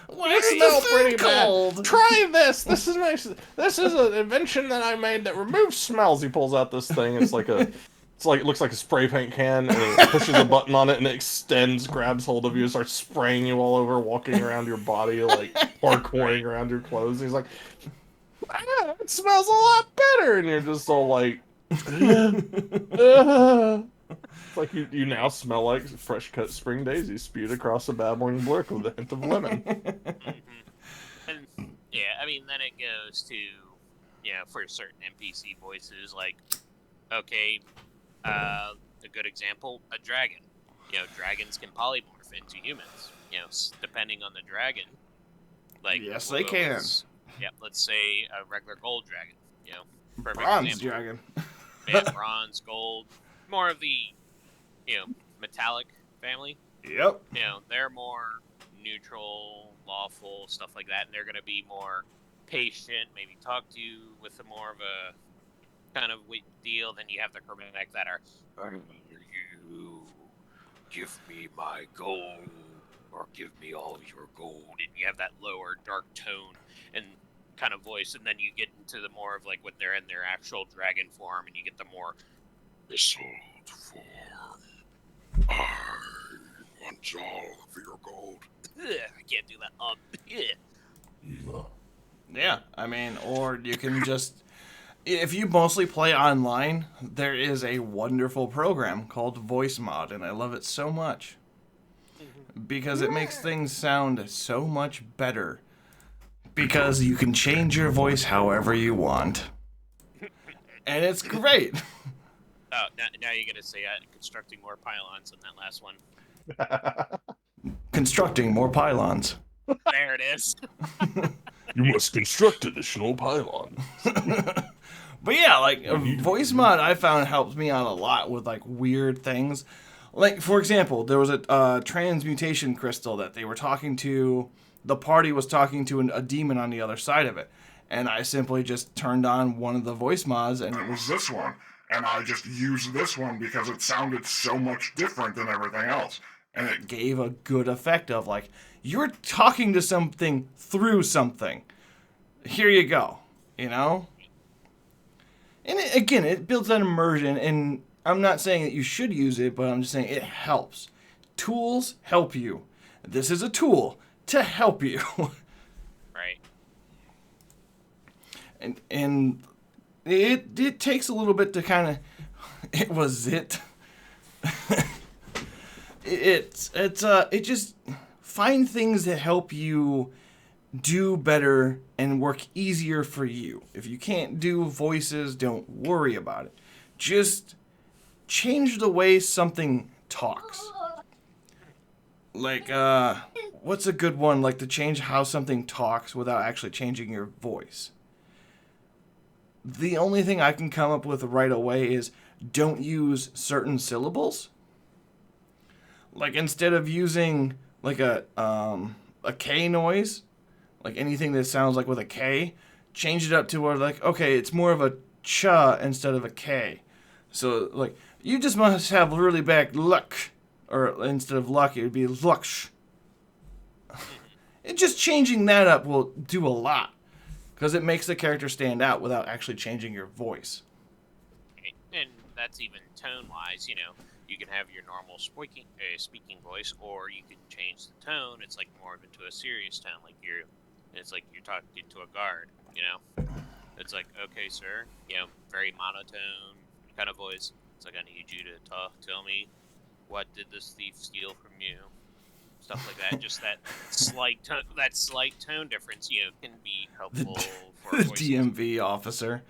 Why is the food cold? Try this. This is nice. This is an invention that I made that removes smells. He pulls out this thing. It looks like a spray paint can, and he pushes a button on it, and it extends, grabs hold of you, and starts spraying you all over, walking around your body, like parkouring around your clothes. And he's like, it smells a lot better, and you're just all like, It's like you now smell like fresh cut spring daisies spewed across a babbling brook with a hint of lemon. And yeah, I mean, then it goes to, for certain NPC voices, like, okay, a good example, a dragon. Dragons can polymorph into humans. Depending on the dragon. Like, Yes, we'll they go can. with, let's say a regular gold dragon. Perfect Bronze example. dragon. Yeah, bronze, gold, more of the, metallic family. Yep. They're more neutral, lawful, stuff like that, and they're going to be more patient, maybe talk to you with a more of a kind of deal. Then you have the Chromatic that are, you give me my gold, or give me all your gold, and you have that lower, dark tone and kind of voice, and then you get into the more of like when they're in their actual dragon form, and you get the more dissolved form. I want all of your gold. I can't do that. Yeah, I mean, or you can just, if you mostly play online, there is a wonderful program called Voice Mod, and I love it so much. Because it makes things sound so much better. Because you can change your voice however you want. And it's great. Oh, now you're going to say constructing more pylons in that last one. Constructing more pylons. There it is. You must construct additional pylons. But yeah, like, Voice Mod I found helps me out a lot with, like, weird things. Like, for example, there was a transmutation crystal that they were talking to, the party was talking to a demon on the other side of it. And I simply just turned on one of the voice mods, and it was this one. And I just used this one because it sounded so much different than everything else. And it gave a good effect of, like, you're talking to something through something. Here you go, And again, it builds that immersion, and I'm not saying that you should use it, but I'm just saying it helps. Tools help you. This is a tool to help you. Right. And it takes a little bit to kind of, it was it. It just find things that help you do better and work easier for you. If you can't do voices, don't worry about it. Just change the way something talks. Like, what's a good one? Like to change how something talks without actually changing your voice. The only thing I can come up with right away is don't use certain syllables. Like instead of using like a K noise, like anything that sounds like with a K, change it up to where like, okay, it's more of a ch instead of a K. So like, you just must have really bad luck, or instead of luck, it would be luksh. And just changing that up will do a lot, because it makes the character stand out without actually changing your voice. And that's even tone-wise, you can have your normal speaking voice, or you can change the tone. It's like more into a serious tone, it's like you're talking to a guard, It's like, okay, sir, very monotone kind of voice. It's like, I need you to tell me, what did this thief steal from you? Stuff like that. Just that slight tone difference, can be helpful for the voices. DMV officer.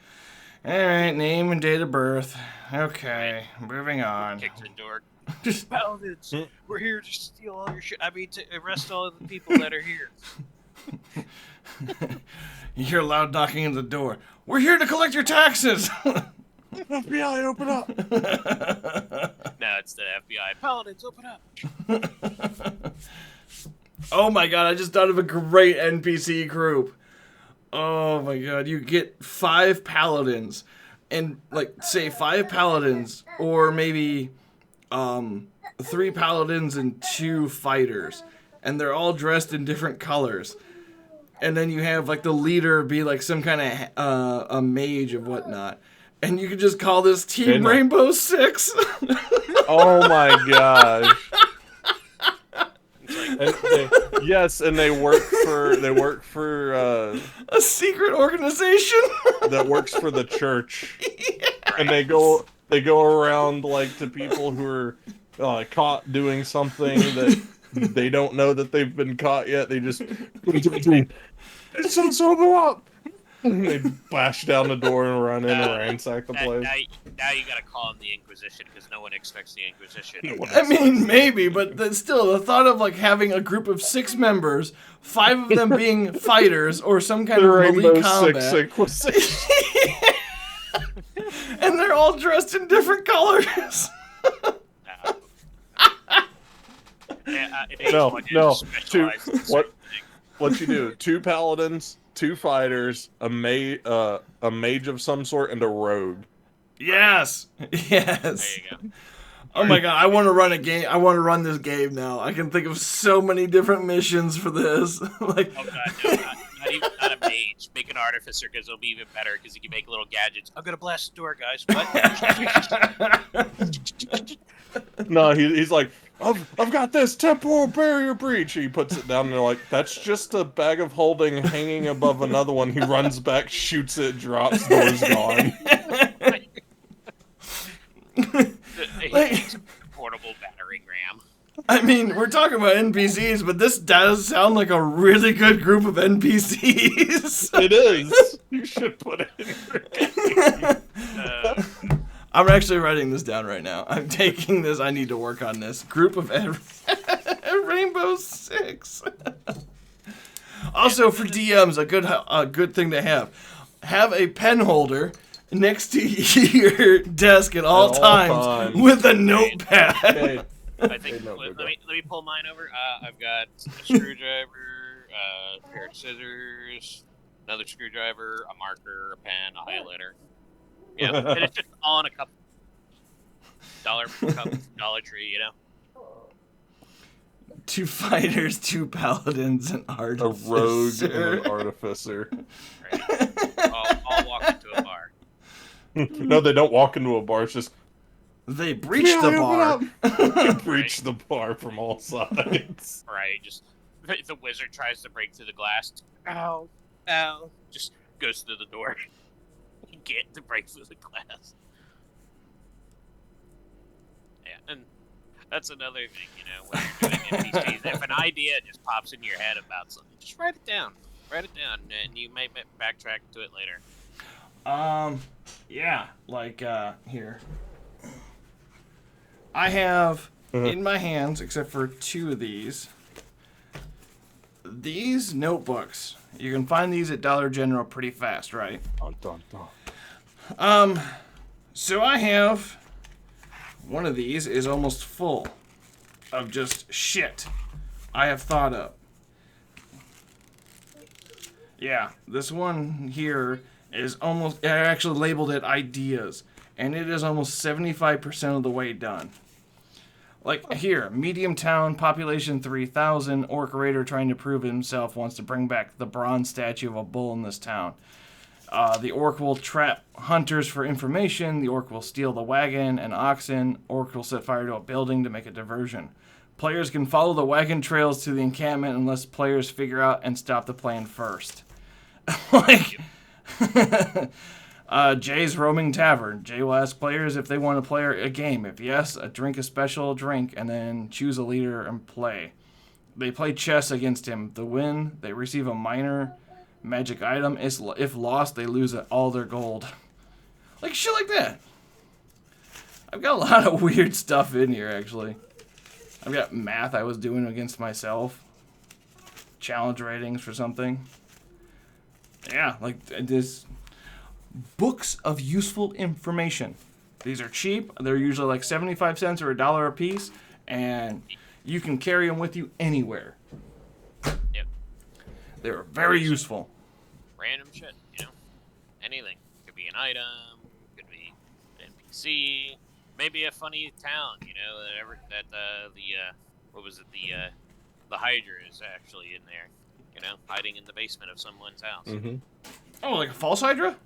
All right, name and date of birth. Okay, moving on. Kicked the door. Paladins, we're here to steal all your shit. I mean, to arrest all of the people that are here. You hear loud knocking at the door. We're here to collect your taxes. FBI, open up. No, it's the FBI. Paladins, open up. Oh my god, I just thought of a great NPC group. Oh my god, you get 5 paladins. And, like, say 5 paladins, or maybe 3 paladins and 2 fighters. And they're all dressed in different colors. And then you have, like, the leader be, like, some kind of a mage and whatnot. And you could just call this Team Rainbow Six. Oh my gosh. And they work for a secret organization that works for the church. Yeah. And they go around like to people who are caught doing something that they don't know that they've been caught yet. They just It's some sort of up. And they bash down the door and run in and ransack the place. Now you gotta call them the Inquisition because no one expects the Inquisition. I mean, maybe, but still, the thought of like having a group of 6 members, 5 of them being fighters or some kind The of Rainbow melee combat, Six Inquisition. and they're all dressed in different colors. No. What you do? 2 paladins, 2 fighters, a mage of some sort, and a rogue. Yes. Yes. There you go. Oh my god, I want to run a game. I want to run this game now. I can think of so many different missions for this. Like, Oh god, no, not a mage. Make an artificer because it'll be even better because you can make little gadgets. I'm gonna blast the door, guys. What? No, he's like, I've got this temporal barrier breach. He puts it down and they're like, that's just a bag of holding hanging above another one. He runs back, shoots it, drops, door's gone. Portable battering ram. I mean, we're talking about NPCs, but this does sound like a really good group of NPCs. It is. You should put it in your game. I'm actually writing this down right now. I'm taking this. I need to work on this. Group of Rainbow Six. Also, for DMs, a good thing to have. Have a pen holder next to your desk at all times with a notepad. Okay. I think. Let me pull mine over. I've got a screwdriver, a pair of scissors, another screwdriver, a marker, a pen, a highlighter. Yeah, and it's just all in a cup. Dollar Tree, you know. 2 fighters, 2 paladins, an artificer. A rogue and an artificer. Right. All walk into a bar. No, they don't walk into a bar. It's just they breach the bar. They breach the bar from all sides. Right, just the wizard tries to break through the glass. Ow, ow! Just goes through the door. You get to break through the glass. Yeah, and that's another thing, you know, when you're doing NPCs. If an idea just pops into your head about something, just write it down. Write it down, and you may backtrack to it later. Yeah, like, here. I have in my hands, except for 2 of these notebooks. You can find these at Dollar General pretty fast, right? Dun, dun, dun. So I have one of these is almost full of just shit I have thought of. Yeah, this one here is almost, I actually labeled it ideas, and it is almost 75% of the way done. Like here, medium town, population 3,000, orc raider trying to prove himself, wants to bring back the bronze statue of a bull in this town. The orc will trap hunters for information. The orc will steal the wagon and oxen. Orc will set fire to a building to make a diversion. Players can follow the wagon trails to the encampment unless players figure out and stop the plan first. Like, Jay's Roaming Tavern. Jay will ask players if they want to play a game. If yes, drink a special drink and then choose a leader and play. They play chess against him. The win, they receive a minor magic item. If lost, they lose all their gold. Like shit like that. I've got a lot of weird stuff in here, actually. I've got math I was doing against myself. Challenge ratings for something. Yeah, like this. Books of useful information. These are cheap. They're usually like 75 cents or $1 a piece. And you can carry them with you anywhere. Yep. They're very useful. Random shit, you know? Anything. Could be an item, could be an NPC, maybe a funny town, you know, the Hydra is actually in there, you know, hiding in the basement of someone's house. Mm-hmm. Oh, like a false Hydra?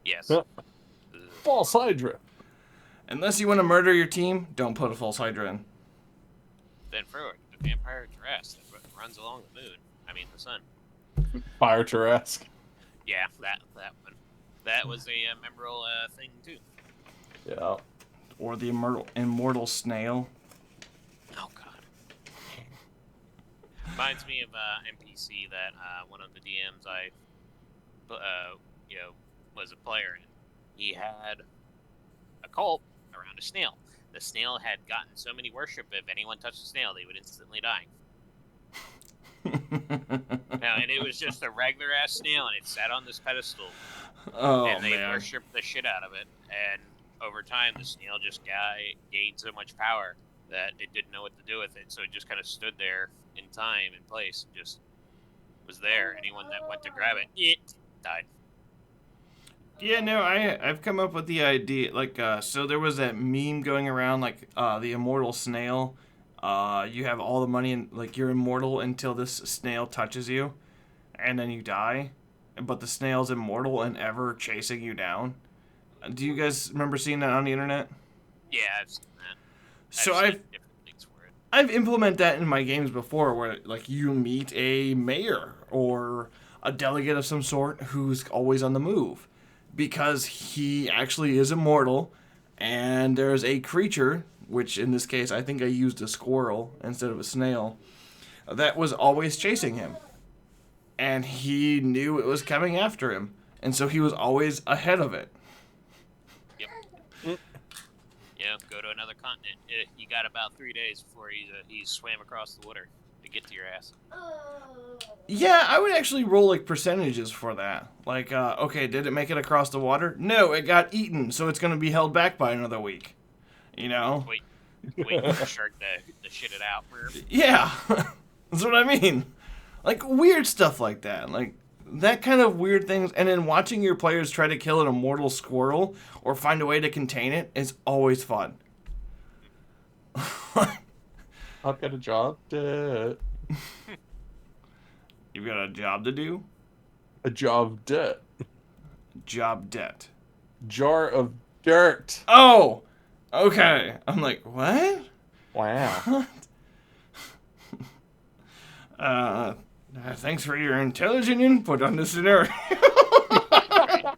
Yes. False Hydra. Unless you want to murder your team, don't put a false Hydra in. Then forward, the vampire Tarrasque that runs along the moon. I mean, the sun. Fire Tarrasque. Yeah, that one. That was a memorable thing, too. Yeah. Or the immortal snail. Oh, God. Reminds me of NPC that one of the DMs I you know, was a player in. He had a cult around a snail. The snail had gotten so many worship, if anyone touched the snail, they would instantly die. Now, and it was just a regular ass snail, and it sat on this pedestal, Oh and they man. worshipped the shit out of it. And over time, the snail just gained so much power that it didn't know what to do with it, so it just kind of stood there in time and place, and just was there. Anyone that went to grab it died. Yeah, no, I've come up with the idea. Like, so there was that meme going around, like the immortal snail. You have all the money and like you're immortal until this snail touches you, and then you die. But the snail's immortal and ever chasing you down. Do you guys remember seeing that on the internet? Yeah, I've seen that. So I've seen different things for it. I've implemented that in my games before, where like you meet a mayor or a delegate of some sort who's always on the move, because he actually is immortal, and there's a creature, which in this case I think I used a squirrel instead of a snail, that was always chasing him, and he knew it was coming after him, and so he was always ahead of it. Yep. Go to another continent. You got about 3 days before he swam across the water to get to your ass. Yeah, I would actually roll like percentages for that. Like, okay, did it make it across the water? No, it got eaten, so it's gonna be held back by another week. You know? Wait for the shark to shit it out. Yeah, that's what I mean. Like weird stuff like that. Like that kind of weird things, and then watching your players try to kill an immortal squirrel or find a way to contain it is always fun. I've got a job debt. You've got a job to do? A job debt. Job debt. Jar of dirt. Oh! Okay. I'm like, what? Wow. Thanks for your intelligent input on this scenario. I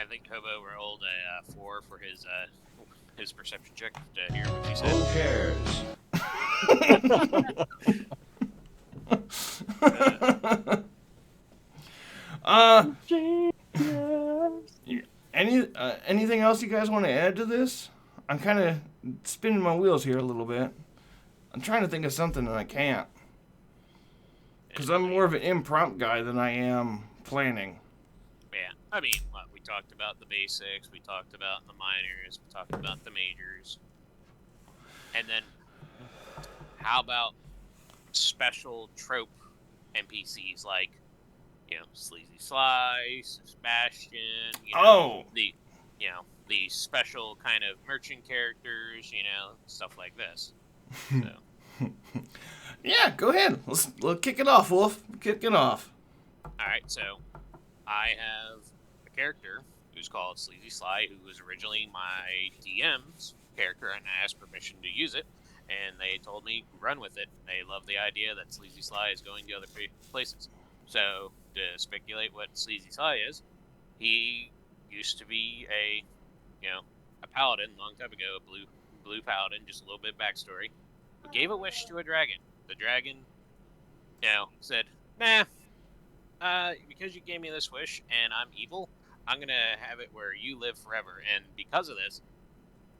think Hobo rolled a 4 for his perception check to hear what he said. Who cares? Anything else you guys want to add to this? I'm kind of spinning my wheels here a little bit. I'm trying to think of something and I can't. Because I'm more of an impromptu guy than I am planning. Yeah, I mean, we talked about the basics, we talked about the minors, we talked about the majors. And then, how about special trope NPCs like, Sleazy Sly, Sebastian, the special kind of merchant characters, stuff like this. So. Yeah, go ahead. Let's kick it off, Wolf. Kick it off. Alright, so I have a character who's called Sleazy Sly, who was originally my DM's character, and I asked permission to use it, and they told me run with it. They love the idea that Sleazy Sly is going to other places. So, to speculate what Sleazy Sly is, he used to be a paladin a long time ago, a blue paladin, just a little bit of backstory, who gave a wish to a dragon. The dragon, said, nah, because you gave me this wish and I'm evil, I'm going to have it where you live forever. And because of this,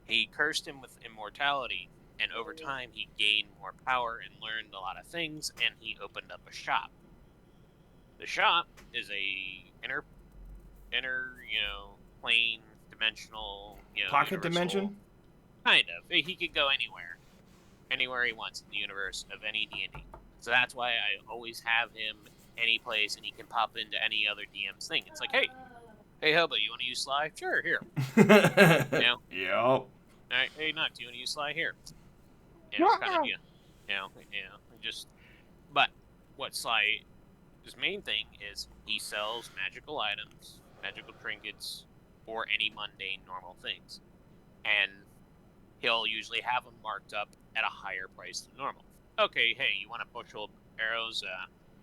he cursed him with immortality, and over time he gained more power and learned a lot of things, and he opened up a shop. The shop is a inner, plane, dimensional, pocket universal, dimension? Kind of. He could go anywhere he wants in the universe of any D&D. So that's why I always have him any place, and he can pop into any other DM's thing. It's like, hey Hobo, you want to use Sly? Sure, here. Yep. All right, hey Nux, you want to use Sly? Here. Just. But what Sly's main thing is he sells magical items, magical trinkets, or any mundane normal things, and he'll usually have them marked up at a higher price than normal. Okay, hey, you want a bushel of arrows?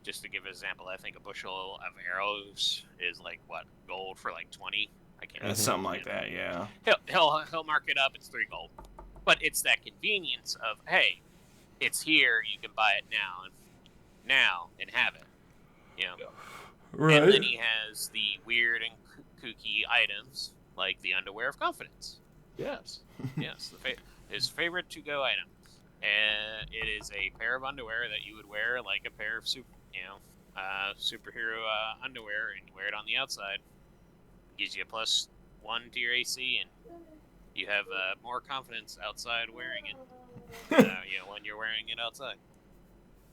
Just to give an example, I think a bushel of arrows is like what, gold for like 20? I can't remember. Something like that, yeah. He'll mark it up. It's 3 gold, but it's that convenience of, hey, it's here. You can buy it now and have it. Right. And then gives the weird and kooky items like the underwear of confidence. Yes. Yes, his favorite to-go item, and it is a pair of underwear that you would wear like a pair of superhero underwear, and you wear it on the outside. Gives you a +1 to your AC, and you have more confidence outside wearing it. When you're wearing it outside.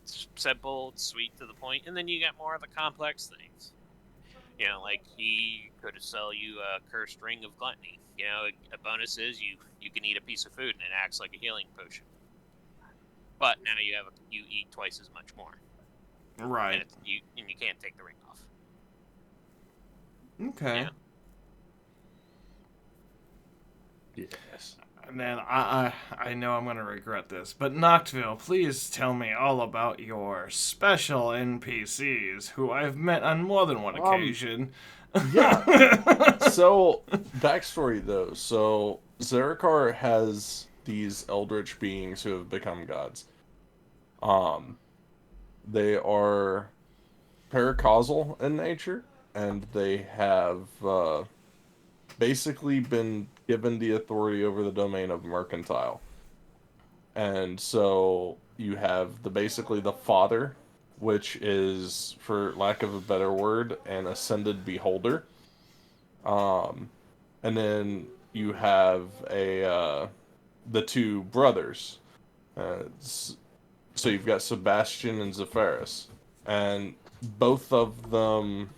It's simple, it's sweet to the point, and then you get more of the complex things. Like he could sell you a cursed ring of gluttony. A bonus is you can eat a piece of food and it acts like a healing potion. But now you eat twice as much more. Right. And you can't take the ring off. Okay. Yeah. Yes. And then I know I'm going to regret this, but Noctville, please tell me all about your special NPCs, who I've met on more than one occasion. Yeah. So, backstory though. So, Zerikar has these eldritch beings who have become gods. They are paracausal in nature, and they have basically been given the authority over the domain of mercantile. And so you have basically the father, which is, for lack of a better word, an ascended beholder. And then you have the two brothers. So you've got Sebastian and Zephyrus, and both of them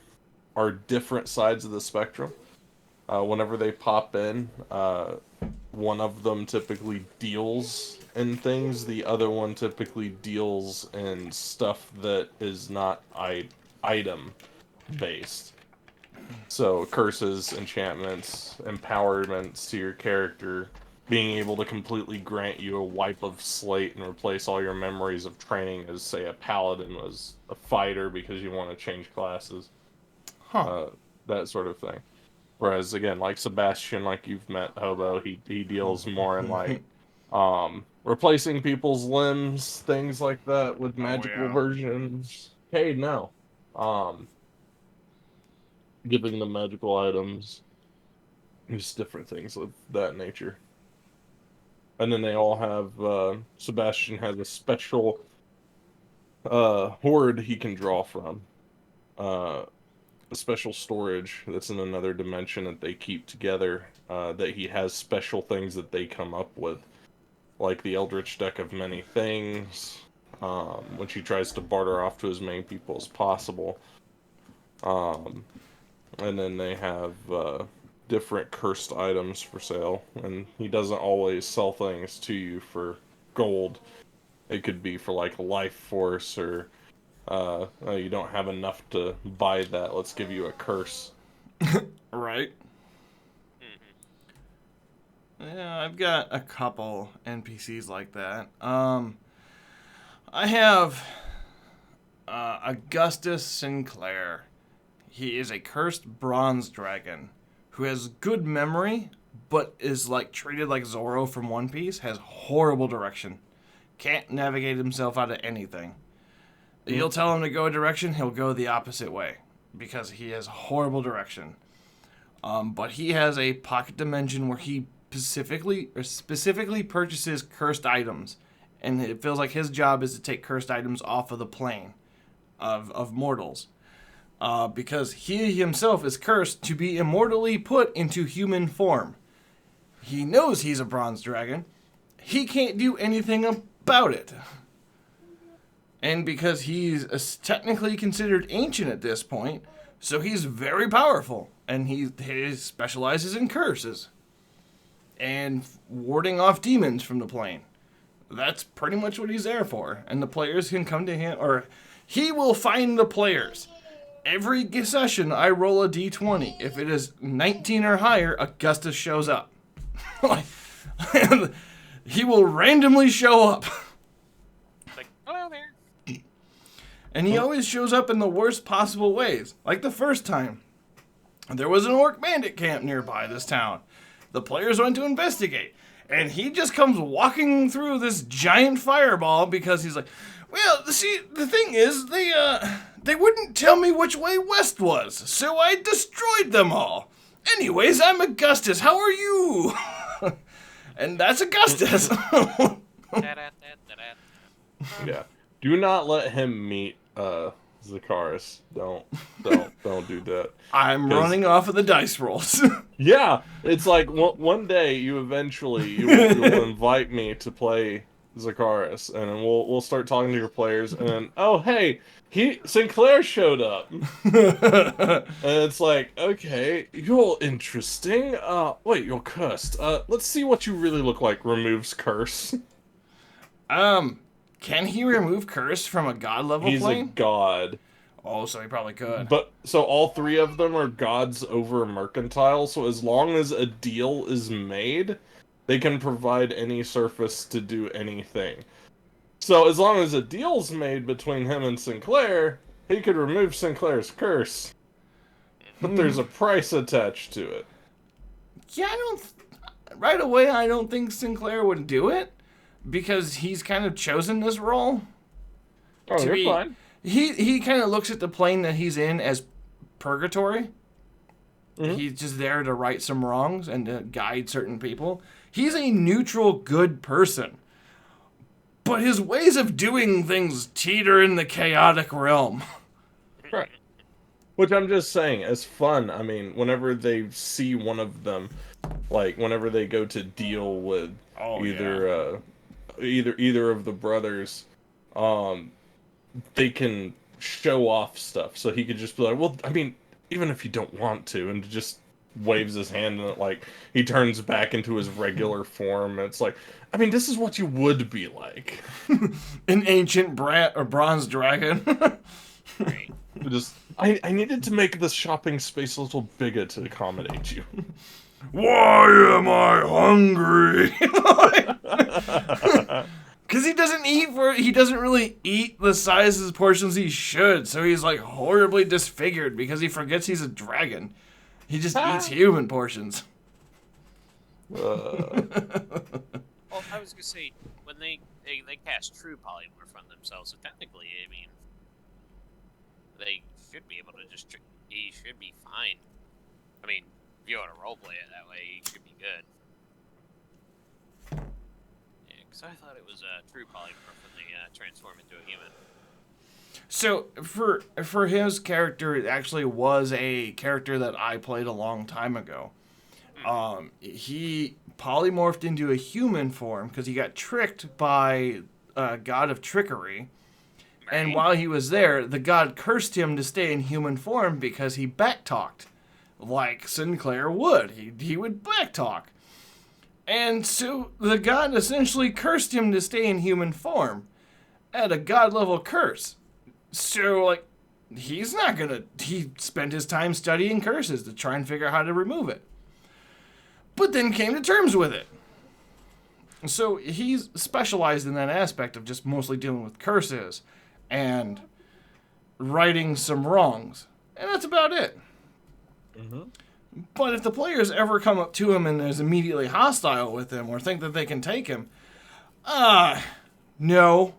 are different sides of the spectrum. Whenever they pop in, one of them typically deals in things, the other one typically deals in stuff that is not item based. So curses, enchantments, empowerments to your character, being able to completely grant you a wipe of slate and replace all your memories of training as, say, a paladin was a fighter because you want to change classes. That sort of thing. Whereas, again, like Sebastian, like you've met, Hobo, he deals more in, like, replacing people's limbs, things like that, with magical versions. Hey, no. Giving them magical items. Just different things of that nature. And then they all have, Sebastian has a special horde he can draw from. A special storage that's in another dimension that they keep together, that he has special things that they come up with, like the Eldritch Deck of Many Things, which he tries to barter off to as many people as possible. And then they have different cursed items for sale, and he doesn't always sell things to you for gold. It could be for like a life force, or you don't have enough to buy that, let's give you a curse. Right. Yeah, I've got a couple NPCs like that. I have Augustus Sinclair. He is a cursed bronze dragon who has good memory, but is like treated like Zoro from One Piece, has horrible direction. Can't navigate himself out of anything. You'll tell him to go a direction, he'll go the opposite way because he has horrible direction. But he has a pocket dimension where he specifically purchases cursed items, and it feels like his job is to take cursed items off of the plane of mortals. Because he himself is cursed to be immortally put into human form. He knows he's a bronze dragon. He can't do anything about it. And because he's technically considered ancient at this point, so he's very powerful. And he specializes in curses. And warding off demons from the plane. That's pretty much what he's there for. And the players can come to him, or he will find the players. Every session, I roll a d20. If it is 19 or higher, Augustus shows up. He will randomly show up. Like, hello there. And he always shows up in the worst possible ways. Like the first time. There was an orc bandit camp nearby this town. The players went to investigate. And he just comes walking through this giant fireball because he's like, Well, see, the thing is, they wouldn't tell me which way west was, so I destroyed them all. Anyways, I'm Augustus. How are you? And that's Augustus. Da-da-da-da-da. Yeah. Do not let him meet Zakaris. Don't do that. I'm 'Cause- running off of the dice rolls. Yeah, it's like one day you will invite me to play Zakaris, and then we'll start talking to your players, and then hey, Sinclair showed up, and it's like, okay, you're interesting. Wait, you're cursed. Let's see what you really look like. Removes curse. Can he remove curse from a god level He's plane? a god. Oh, so he probably could. But so all three of them are gods over mercantile, so as long as a deal is made, they can provide any surface to do anything. So as long as a deal's made between him and Sinclair, he could remove Sinclair's curse. But there's a price attached to it. Yeah, right away, I don't think Sinclair would do it, because he's kind of chosen this role. Oh, you're fine. He kind of looks at the plane that he's in as purgatory. Mhm. He's just there to right some wrongs and to guide certain people. He's a neutral, good person. But his ways of doing things teeter in the chaotic realm. Right. Which I'm just saying, as fun, I mean, whenever they see one of them, like, whenever they go to deal with either of the brothers, they can show off stuff. So he could just be like, well, I mean, even if you don't want to, and just waves his hand and like he turns back into his regular form. And it's like, I mean, this is what you would be like. An ancient bronze dragon. Right. Just, I needed to make this shopping space a little bigger to accommodate you. Why am I hungry? Because he doesn't really eat the sizes portions he should, so he's like horribly disfigured because he forgets he's a dragon. He just eats human portions. Well, I was gonna say when they cast true polymorph on themselves, so technically, I mean, they should be able to just. He should be fine. I mean, if you want to roleplay it that way, he should be good. Yeah, because I thought it was a true polymorph when they transform into a human. So for his character, it actually was a character that I played a long time ago. He polymorphed into a human form because he got tricked by a god of trickery. And while he was there, the god cursed him to stay in human form because he backtalked, like Sinclair would. He would backtalk. And so the god essentially cursed him to stay in human form at a god level curse. So, like, he spent his time studying curses to try and figure out how to remove it. But then came to terms with it. So he's specialized in that aspect of just mostly dealing with curses and righting some wrongs. And that's about it. Mm-hmm. But if the players ever come up to him and is immediately hostile with him or think that they can take him, no.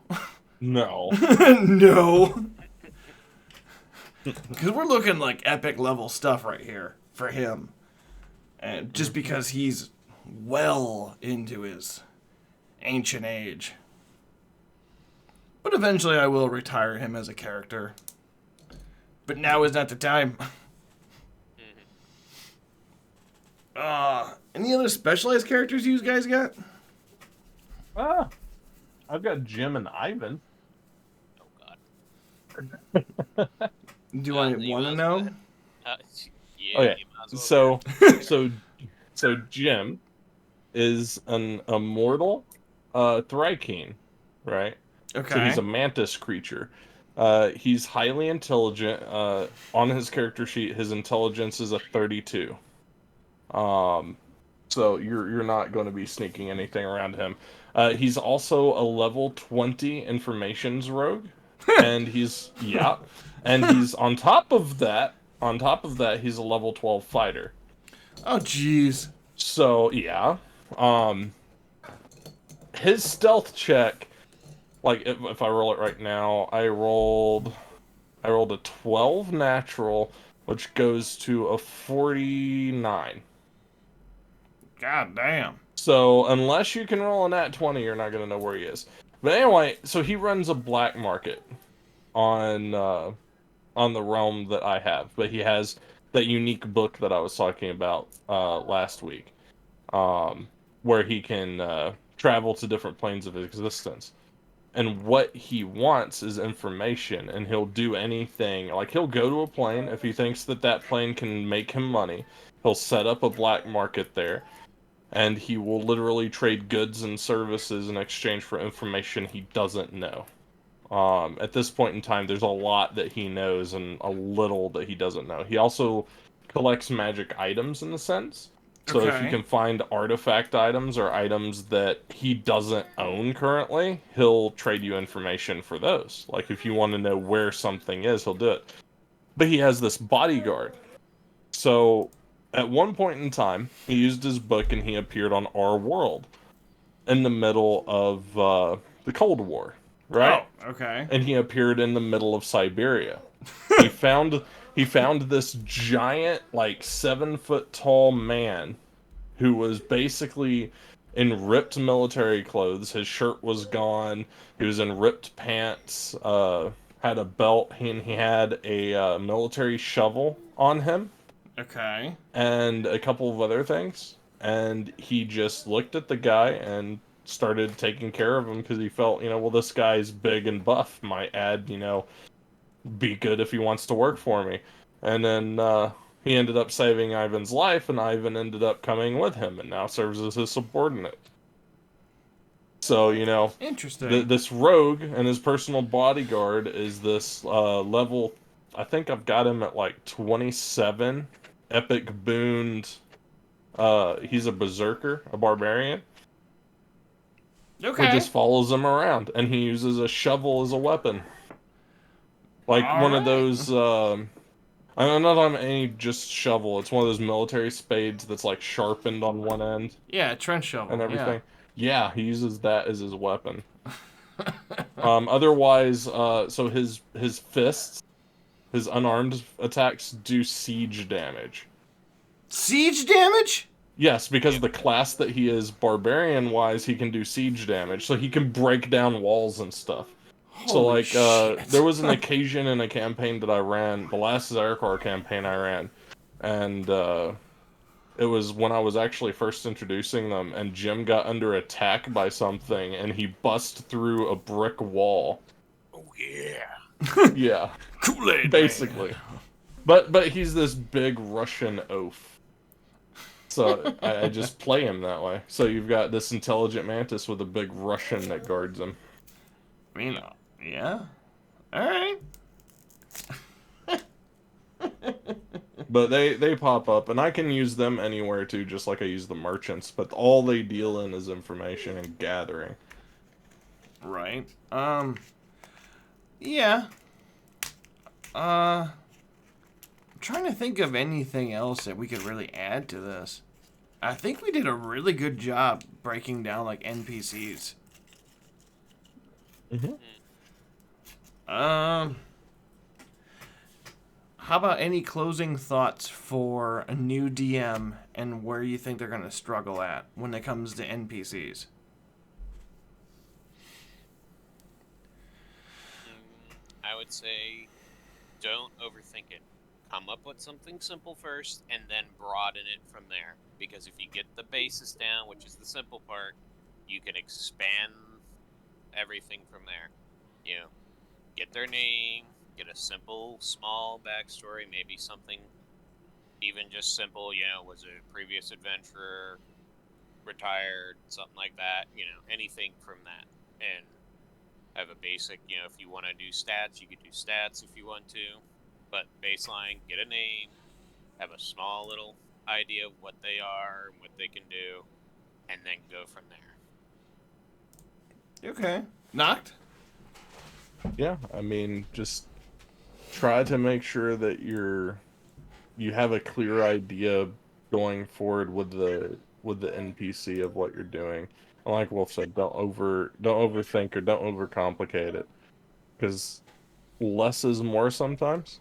No. No. Because we're looking like epic level stuff right here for him. And just because he's well into his ancient age. But eventually I will retire him as a character. But now is not the time. Any other specialized characters you guys got? I've got Jim and Ivan. Oh Do God. you want to know? Yeah. Okay, You might as well. so Jim is an immortal Thrykean, right? Okay. So he's a mantis creature. He's highly intelligent. On his character sheet, his intelligence is a 32. So you're not going to be sneaking anything around him. He's also a level 20 informations rogue, and he's on top of that, he's a level 12 fighter. Oh, jeez. So yeah, his stealth check like if I roll it right now, I rolled a 12 natural, which goes to a 49. God damn. So unless you can roll a nat 20, you're not gonna know where he is. But anyway, so he runs a black market on on the realm that I have, but he has that unique book that I was talking about last week, where he can travel to different planes of existence. And what he wants is information, and he'll do anything. Like he'll go to a plane if he thinks that that plane can make him money. He'll set up a black market there, and he will literally trade goods and services in exchange for information he doesn't know. At this point in time, there's a lot that he knows and a little that he doesn't know. He also collects magic items in the sense. So if you Okay. can find artifact items or items that he doesn't own currently, he'll trade you information for those. Like if you want to know where something is, he'll do it. But he has this bodyguard. So at one point in time, he used his book and he appeared on our world in the middle of the Cold War, Oh, right? okay. And he appeared in the middle of Siberia. He found he found this giant, like 7 foot tall man who was basically in ripped military clothes. His shirt was gone. He was in ripped pants. Had a belt. And he had a military shovel on him Okay. and a couple of other things. And he just looked at the guy and started taking care of him because he felt, well, this guy's big and buff. Might add, be good if he wants to work for me. And then he ended up saving Ivan's life, and Ivan ended up coming with him and now serves as his subordinate. So, Interesting. this rogue and his personal bodyguard is this level. I think I've got him at like 27 epic booned. He's a berserker, a barbarian, who Okay. just follows him around, and he uses a shovel as a weapon. Like All one of right. those I'm not on any just shovel. It's one of those military spades that's like sharpened on one end Yeah, trench and shovel. Yeah. everything. Yeah, he uses that as his weapon. Otherwise, so his fists, his unarmed attacks do siege damage. Siege damage? Yes, because Yep. the class that he is barbarian wise, he can do siege damage, so he can break down walls and stuff. So Holy like there shit. was an occasion in a campaign that I ran, the last Zerkor campaign I ran, and it was when I was actually first introducing them, and Jim got under attack by something, and he bust through a brick wall. Oh yeah. Yeah, Kool-Aid man. basically. But he's this big Russian oaf. So I just play him that way. So you've got this intelligent mantis with a big Russian that guards him. I mean, Yep. yeah. All right. But they pop up, and I can use them anywhere too, just like I use the merchants. But all they deal in is information and gathering. Right. Yeah. I'm trying to think of anything else that we could really add to this. I think we did a really good job breaking down like NPCs. Mm-hmm. Um, how about any closing thoughts for a new DM and where you think they're going to struggle at when it comes to NPCs? I would say don't overthink it. Come up with something simple first and then broaden it from there. Because if you get the basis down, which is the simple part, you can expand everything from there. You know, get their name, get a simple, small backstory, maybe something even just simple, was a previous adventurer, retired, something like that, anything from that. And have a basic, if you want to do stats, you could do stats if you want to. But baseline, get a name, have a small little idea of what they are and what they can do, and then go from there. Okay. Knocked? Yeah, I mean, just try to make sure that you have a clear idea going forward with the NPC of what you're doing. like Wolf said, don't overthink or don't overcomplicate it, because less is more sometimes,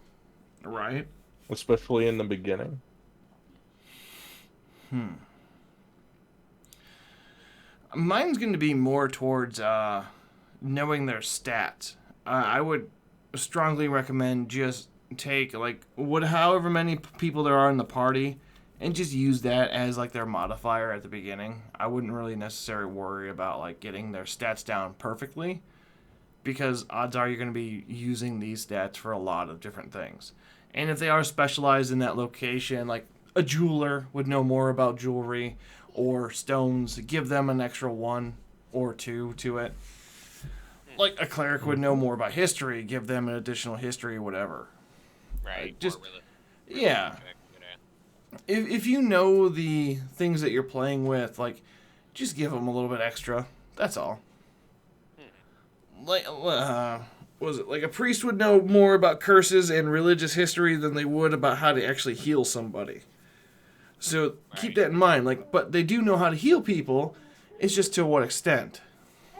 Right. especially in the beginning. Mine's going to be more towards knowing their stats. I would strongly recommend just take like however many people there are in the party and just use that as like their modifier at the beginning. I wouldn't really necessarily worry about like getting their stats down perfectly, because odds are you're going to be using these stats for a lot of different things. And if they are specialized in that location, like a jeweler would know more about jewelry or stones, give them an extra 1 or 2 to it. Like a cleric would know more about history, give them an additional history, whatever. Right. Just, Or yeah. check, you know. If you know the things that you're playing with, like, just give them a little bit extra. That's all. Like, was it like a priest would know more about curses and religious history than they would about how to actually heal somebody. So keep that in mind. Like, but they do know how to heal people. It's just to what extent.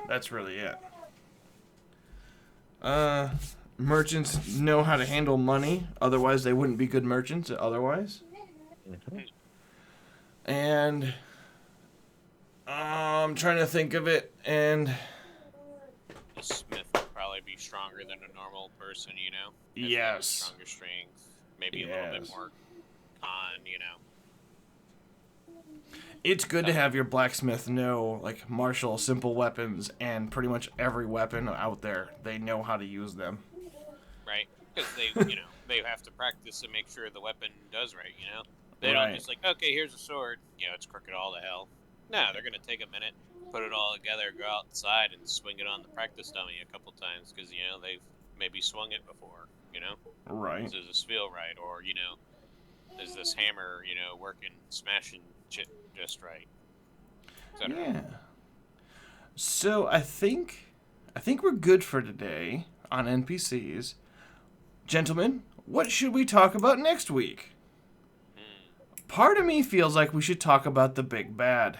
That's really it. Merchants know how to handle money. Otherwise, they wouldn't be good merchants. Otherwise, and I'm trying to think of it. And The smith would probably be stronger than a normal person, you know? As well as yes, stronger strength, maybe a little bit Yes. more con, you know? it's good to have your blacksmith know like martial simple weapons and pretty much every weapon out there. They know how to use them. Right? Because they, they have to practice and make sure the weapon does right, you know? They Right. don't just like, okay, here's a sword, it's crooked all to hell. No, they're going to take a minute, put it all together, go outside and swing it on the practice dummy a couple times because, they've maybe swung it before, Right. Does this feel right? Or, is this hammer, working, smashing shit just right? Etc. Yeah. So I think we're good for today on NPCs. Gentlemen, what should we talk about next week? Part of me feels like we should talk about the big bad.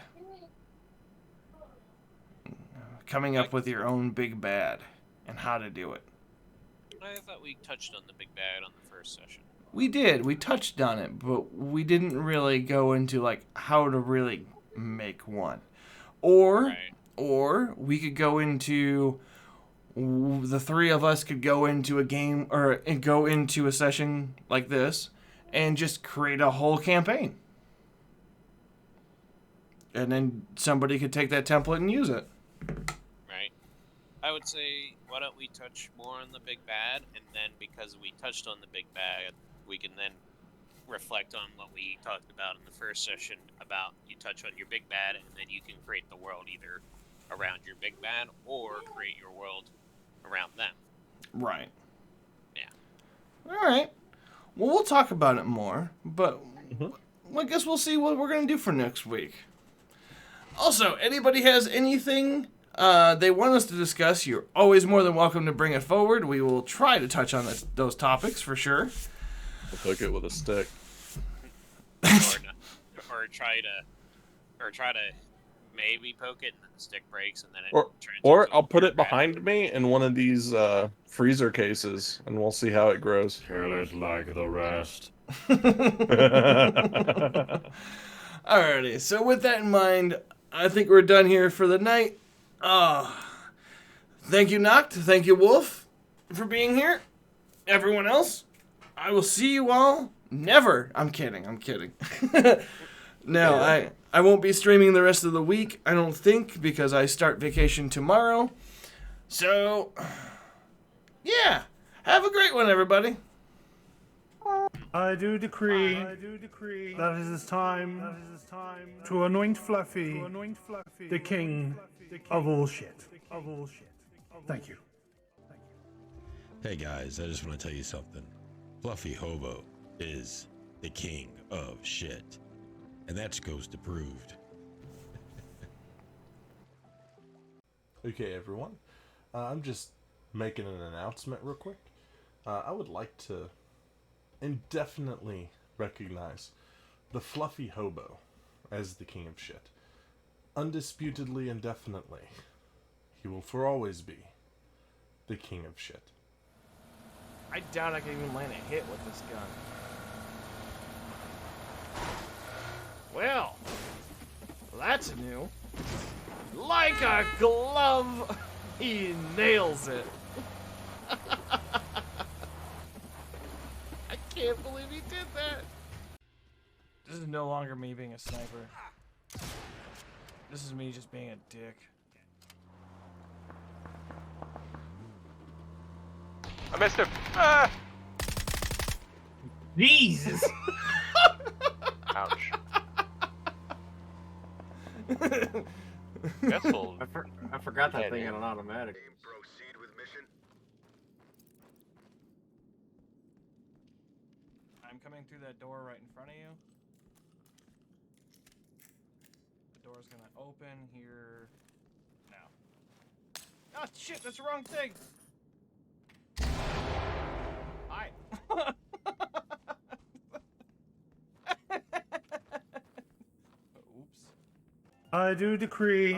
Coming up with your own big bad and how to do it. I thought we touched on the big bad on the first session. We did. We touched on it, but we didn't really go into like how to really make one. Or we could go into the three of us could go into a game or go into a session like this and just create a whole campaign. And then somebody could take that template and use it. Right. I would say, why don't we touch more on the big bad, and then because we touched on the big bad, we can then reflect on what we talked about in the first session about you touch on your big bad, and then you can create the world either around your big bad or create your world around them. Right. Yeah. All right. Well, we'll talk about it more, but I guess we'll see what we're going to do for next week. Also, anybody has anything they want us to discuss, you're always more than welcome to bring it forward. We will try to touch on those topics for sure. I'll poke it with a stick. or try to maybe poke it and then the stick breaks and then it turns or into I'll put it bad. behind me in one of these freezer cases and we'll see how it grows. Kill it like the rest. Alrighty, so with that in mind, I think we're done here for the night. Thank you, Noct. Thank you, Wolf, for being here. Everyone else, I will see you all never. I'm kidding. No, Yeah. I won't be streaming the rest of the week, I don't think, because I start vacation tomorrow. So, yeah. Have a great one, everybody. I do decree that it is time to anoint Fluffy the king of all shit. Thank you. Hey guys, I just want to tell you something. Fluffy Hobo is the king of shit. And that's Ghost approved. Okay, everyone. I'm just making an announcement real quick. I would like to indefinitely recognize the Fluffy Hobo as the king of shit. undisputedly and definitely, he will for always be the king of shit. I doubt I can even land a hit with this gun. Well, that's new. Like a glove, he nails it. I can't believe he did that. This is no longer me being a sniper. This is me just being a dick. I missed him. Ah! Jesus! Ouch. Vessel. I forgot that Yeah, thing dude. had an automatic. Proceed with mission. I'm coming through that door right in front of you. The door's gonna open here now. Oh shit, that's the wrong thing! Hi. Oops. I do decree